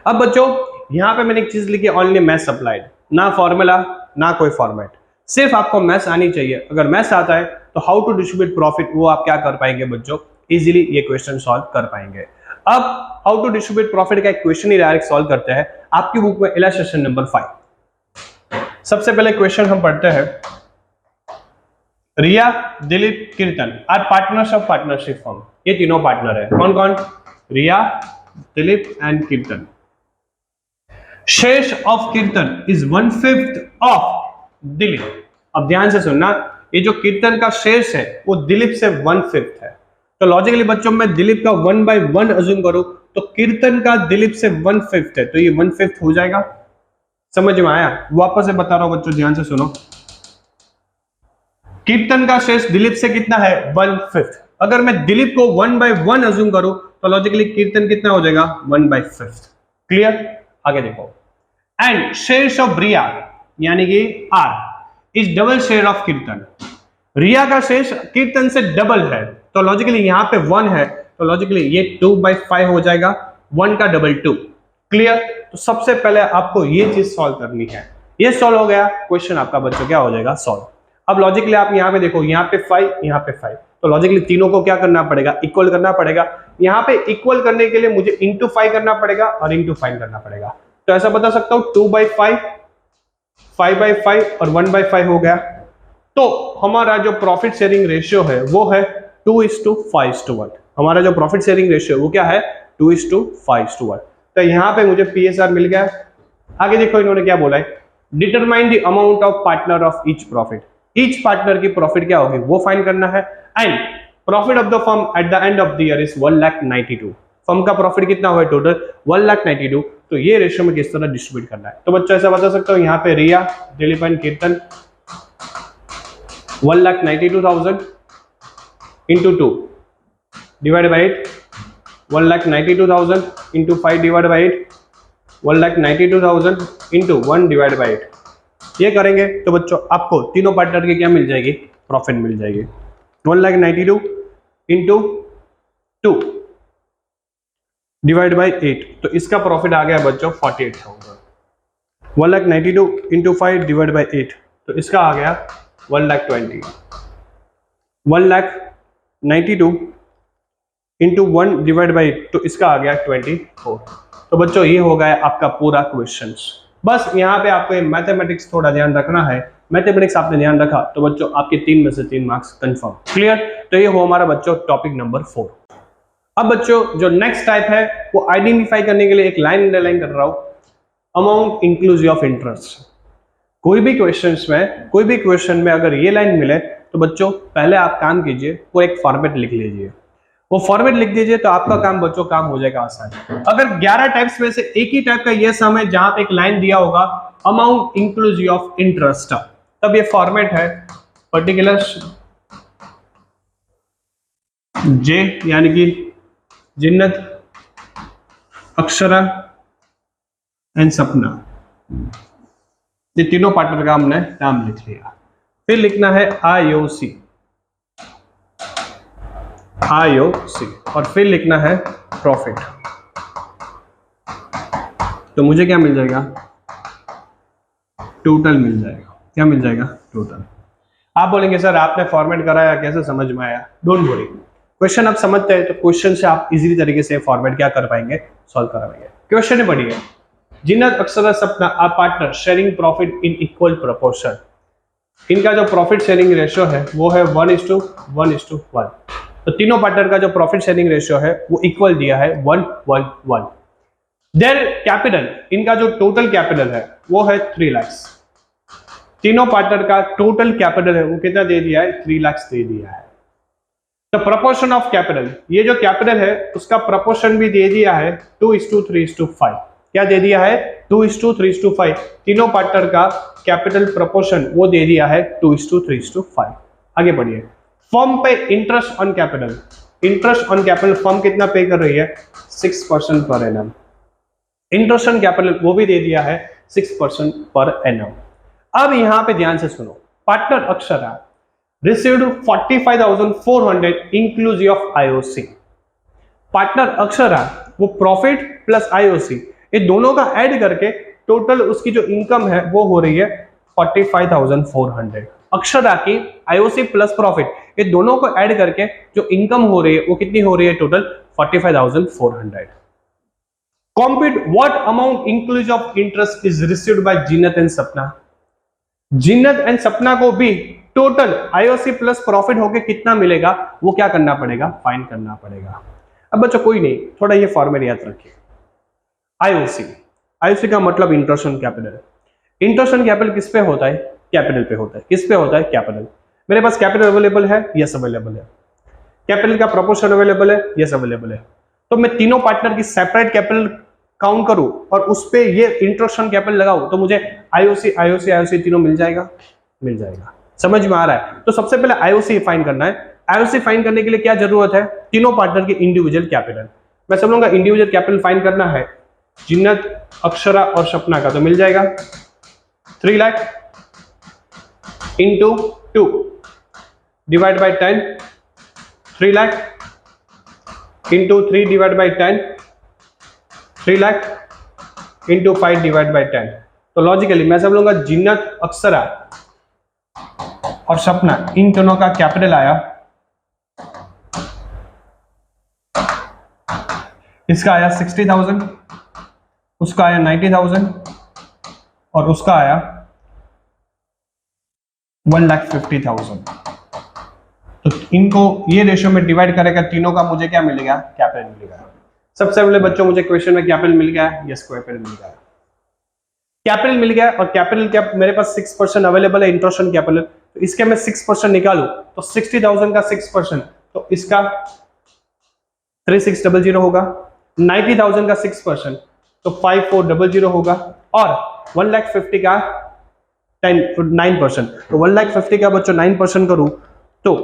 अब बच्चों यहाँ पे मैंने एक चीज लिखी, ओनली मैथ्स अप्लाइड, ना फॉर्मूला ना कोई फॉर्मेट, सिर्फ आपको मैथ्स आनी चाहिए। अगर मैथ्स आता है तो हाउ टू डिस्ट्रीब्यूट प्रॉफिट वो आप क्या कर पाएंगे बच्चों, इजीली ये क्वेश्चन सॉल्व कर पाएंगे। अब हाउ टू डिस्ट्रीब्यूट प्रॉफिट का एक क्वेश्चन ही डायरेक्ट सॉल्व करते हैं आपकी बुक में, इलस्ट्रेशन नंबर 5। सबसे पहले क्वेश्चन हम पढ़ते हैं, Riya, Dilip, Kirtan are partners of partnership firm. ये तीनों पार्टनर है, कौन कौन, रिया, दिलीप एंड कीर्तन। शेष ऑफ कीर्तन इज 1/5 ऑफ दिलीप। अब ध्यान से सुनना, ये जो कीर्तन का शेष है वो दिलीप से 1/5 है। तो लॉजिकली बच्चों मैं दिलीप का 1/1 अज्यूम करूं तो कीर्तन का दिलीप से 1/5 है, तो ये 1/5 हो जाएगा। समझ में आया? वापस से बता रहा हूं बच्चों, ध्यान से सुनो। कीर्तन का शेष दिलीप से कितना है, 1/5। अगर मैं दिलीप को 1/1 अज्यूम करूं तो लॉजिकली कीर्तन कितना हो जाएगा, 1/5। क्लियर? आगे देखो, एंड शेष ऑफ रिया यानी कि R is double share of Kirtan. Riya का शेष कीर्तन से डबल है, तो लॉजिकली यहां पे 1 है, तो लॉजिकली ये 2/5 हो जाएगा, 1 का डबल 2। क्लियर? तो सबसे पहले आपको ये चीज सॉल्व करनी है। ये सॉल्व हो गया, क्वेश्चन आपका बच्चों क्या हो जाएगा, सॉल्व। अब लॉजिकली आप यहाँ पे देखो, यहाँ पे 5, यहाँ पे 5, तो लॉजिकली तीनों को क्या करना पड़ेगा, इक्वल करना पड़ेगा। यहाँ पे इक्वल करने के लिए मुझे इंटू 5 करना पड़ेगा और इंटू 5 करना पड़ेगा। तो ऐसा बता सकता हूं 2/5, 5/5 और 1/5 हो गया। तो हमारा जो प्रॉफिट शेयरिंग रेशियो है वो है 2:5:1। हमारा जो प्रॉफिट शेयरिंग रेशियो वो क्या है, 2:5:1। तो यहाँ पे मुझे PSR मिल गया। आगे देखो इन्होंने क्या बोला है, determine the amount of partner of each profit. Each partner की प्रॉफिट क्या होगी वो फाइंड करना है। And profit of the firm at the end of the year is 1,92,000। Firm का प्रॉफिट कितना हुआ टोटल, 1,92,000। तो ये रेशियो में किस तरह डिस्ट्रीब्यूट करना है। तो बच्चों ऐसा बता सकता हूँ, यहाँ पे रिया, दिलीप एंड कीर्तन 1,92,000 into 2 divided by 8, 1,92,000 into 5 divided by 8, 1,92,000 into 1 divided by 8। ये करेंगे तो बच्चों आपको तीनों पार्टनर की क्या मिल जाएगी, प्रॉफिट मिल जाएगी। 1,92,000 into 2 divided by 8, तो इसका प्रॉफिट आ गया बच्चों 48,000। 1,92,000 into 5 divided by 8, तो इसका आ गया 1,20,000। 1,92,000 into 1 divided by 8, तो इसका आ गया 24। तो बच्चों ये हो गया आपका पूरा क्वेश्चंस। बस यहाँ पे आपको मैथमेटिक्स थोड़ा ध्यान रखना है। मैथमेटिक्स आपने ध्यान रखा तो बच्चों आपके 3 में से 3 मार्क्स कंफर्म। क्लियर? तो ये हो हमारा बच्चों टॉपिक नंबर 4। अब बच्चों जो नेक्स्ट टाइप है वो आइडेंटिफाई करने के लिए एक लाइन अंडरलाइन कर रहा हूं, अमाउंट इंक्लूसिव ऑफ इंटरेस्ट। कोई भी क्वेश्चन में अगर ये लाइन मिले तो बच्चों पहले आप काम कीजिए, वो एक फॉर्मेट लिख लीजिए। वो फॉर्मेट लिख दीजिए तो आपका काम बच्चों काम हो जाएगा आसान। अगर 11 टाइप्स में से एक ही टाइप का ये सम है जहां पे एक लाइन दिया होगा अमाउंट इंक्लूसिव ऑफ इंटरेस्ट, तब ये फॉर्मेट है पर्टिकुलर जे यानी कि जिन्नत, अक्षरा एंड सपना, ये तीनों पार्टनर का हमने नाम लिख लिया। फिर लिखना है IOC और फिर लिखना है प्रॉफिट। तो मुझे क्या मिल जाएगा, टोटल मिल जाएगा। क्या मिल जाएगा, टोटल। आप बोलेंगे सर आपने फॉर्मेट कराया कैसे समझ में आया, डोंट वरी, क्वेश्चन आप समझते हैं तो क्वेश्चन से आप इजीली तरीके से फॉर्मेट क्या कर पाएंगे, सॉल्व कर पाएंगे। क्वेश्चन ही बढ़िया, Jinnat, Akshara, Sapna are partner sharing profit in equal proportion. इनका जो प्रॉफिट शेयरिंग रेशियो है वो है 1:1:1। तो तीनों पार्टनर का जो प्रॉफिट शेयरिंग रेशियो है वो इक्वल दिया है 1:1:1। देयर कैपिटल, इनका जो टोटल कैपिटल है वो है 3 लाख। तीनों पार्टनर का टोटल कैपिटल है वो कितना दे दिया है, 3 लाख दे दिया है। द प्रोपोर्शन ऑफ कैपिटल, ये जो कैपिटल है उसका प्रोपोर्शन भी दे दिया है 2:3:5। क्या दे दिया है, 2:3:5। तीनों पार्टनर का कैपिटल प्रोपोर्शन वो दे दिया है 2:3:5। आगे बढ़िए, फर्म पे interest on capital, interest on capital firm कितना पे कर रही है, 6% per annum. Interest on capital वो भी दे दिया है 6% पर एनम। अब यहां पे ध्यान से सुनो, partner Akshara received 45,400 inclusive of IOC. Partner Akshara वो प्रॉफिट प्लस आईओसी ये दोनों का ऐड करके टोटल उसकी जो इनकम है वो हो रही है 45,400। अक्षरा की आईओसी प्लस प्रॉफिट ये दोनों को ऐड करके जो इनकम हो रही है वो कितनी हो रही है total 45,400। Compute what amount inclusive of interest is received by Zeenat and सपना। जीनत एंड सपना को भी टोटल आईओसी प्लस प्रॉफिट होके कितना मिलेगा वो क्या करना पड़ेगा, फाइंड करना पड़ेगा। अब बच्चों कोई नहीं, थोड़ा ये फॉर्मेट याद रखिए। आईओसी, आईओसी का मतलब interest on capital. Interest on capital किस पे होता है, कैपिटल पे होता है। किस पे होता है, कैपिटल। मेरे पास कैपिटल अवेलेबल है, यस अवेलेबल है। कैपिटल का प्रोपोर्शन अवेलेबल है, यस अवेलेबल है। तो मैं तीनों पार्टनर की सेपरेट कैपिटल काउंट करूं और उस पे ये इंटरेस्ट ऑन कैपिटल लगाऊं तो मुझे आईओसी आईओसी आईओसी तीनों मिल जाएगा, मिल जाएगा। समझ में आ रहा है? तो सबसे पहले आईओसी फाइंड करना है। आईओसी फाइंड करने के लिए क्या जरूरत है, तीनों पार्टनर की इंडिविजुअल कैपिटल। मैं समझूंगा इंडिविजुअल कैपिटल फाइंड करना है जिन्नत, अक्षरा और सपना का, तो मिल जाएगा 3 lakh into 2 divide by 10, 3 lakh into 3 divide by 10, 3 lakh into 5 divide by 10। तो लॉजिकली मैं सब लूंगा जिन्नत, अक्षरा और सपना इन दोनों का कैपिटल आया, इसका आया 60,000, उसका आया 90,000 और उसका आया 1,50,000। तो इनको ये रेशियो में डिवाइड करेगा तीनों का, मुझे क्या मिलेगा, कैपिटल मिलेगा। सबसे पहले बच्चों मुझे क्वेश्चन में कैपिटल मिल गया, यस कैपिटल मिल गया, कैपिटल मिल गया। और कैपिटल क्या मेरे पास 6% अवेलेबल है इंटरेस्ट ऑन कैपिटल, तो इसके मैं 6% निकालू तो 60,000 का 6%, तो इसका 3600 होगा। 90,000 का 6% तो 5400 होगा। और 1,50,000 का 9%, तो 1,50,000 का बच्चों 9% करूं तो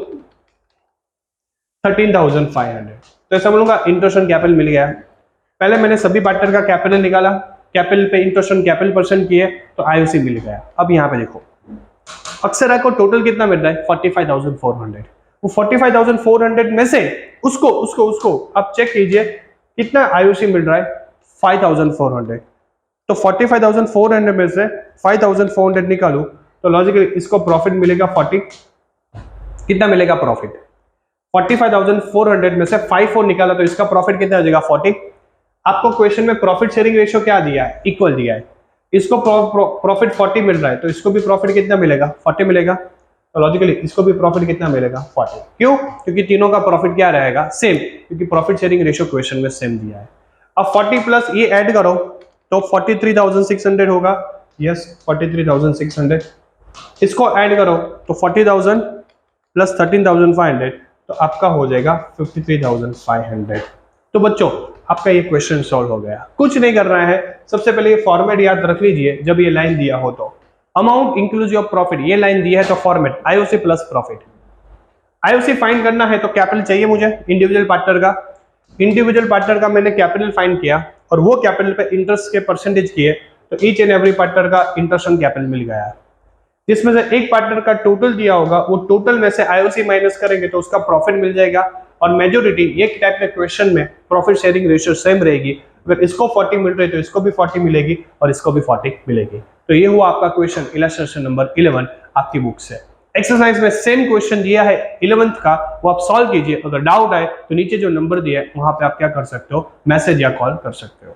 13,500। तो ऐसा बोलूंगा इंटरेस्ट ऑन कैपिटल मिल गया। पहले मैंने सभी पार्टनर का कैपिटल निकाला, कैपिटल पे इंटरेस्ट ऑन कैपिटल परसेंट किए तो आईओसी मिल गया। अब यहाँ पे देखो अक्षरा को टोटल कितना मिल रहा है, 45,400। वो 45,400 में से उसको उसको उसको अब चेक कीजिए कितना आईओसी मिल रहा है, 5,400। तो 45,400 में से 5,400 निकालू तो लॉजिकली इसको प्रॉफिट मिलेगा 40। कितना मिलेगा प्रॉफिट, 45,400 में से 54 निकाला तो इसका प्रॉफिट कितना आ जाएगा, 40। आपको क्वेश्चन में प्रॉफिट शेयरिंग रेशियो क्या दिया है, इक्वल दिया है। इसको प्रॉफिट 40 मिल रहा है तो इसको भी प्रॉफिट कितना मिलेगा, 40 मिलेगा। तो लॉजिकली इसको भी प्रॉफिट कितना मिलेगा, 40। क्यों, क्योंकि तीनों का प्रॉफिट क्या रहेगा, सेम, क्योंकि प्रॉफिट शेयरिंग रेशियो क्वेश्चन में सेम दिया है। अब 40 प्लस ये ऐड करो तो 43,600 होगा, यस 43,600। इसको ऐड करो तो 40,000 प्लस 13,500 तो आपका हो जाएगा 53,500। तो बच्चों आपका ये क्वेश्चन सॉल्व हो गया। कुछ नहीं कर रहा है, सबसे पहले ये फॉर्मेट याद रख लीजिए। जब ये लाइन दिया हो तो अमाउंट इंक्लूसिव ऑफ प्रॉफिट, ये लाइन दिया है तो format IOC plus profit. IOC find करना है तो कैपिटल चाहिए मुझे इंडिविजुअल पार्टनर का। इंडिविजुअल पार्टनर का मैंने कैपिटल फाइंड किया और वो कैपिटल पे इंटरेस्ट के परसेंटेज किए तो ईच एंड एवरी पार्टनर का इंटरेस्ट ऑन कैपिटल मिल गया। जिसमें से एक पार्टनर का टोटल दिया होगा वो टोटल में से आईओसी माइनस करेंगे तो उसका प्रॉफिट मिल जाएगा। और मेजोरिटी ये टाइप के क्वेश्चन में प्रॉफिट शेयरिंग रेशियो सेम रहेगी। अगर इसको 40 मिल रही है तो इसको भी 40 मिलेगी और इसको भी 40 मिलेगी। तो ये हुआ आपका क्वेश्चन इलस्ट्रेशन नंबर 11 आपकी बुक से। एक्सरसाइज में सेम क्वेश्चन दिया है 11th का, वो आप सॉल्व कीजिए। अगर डाउट आए तो नीचे जो नंबर दिया है वहां पे आप क्या कर सकते हो, मैसेज या कॉल कर सकते हो।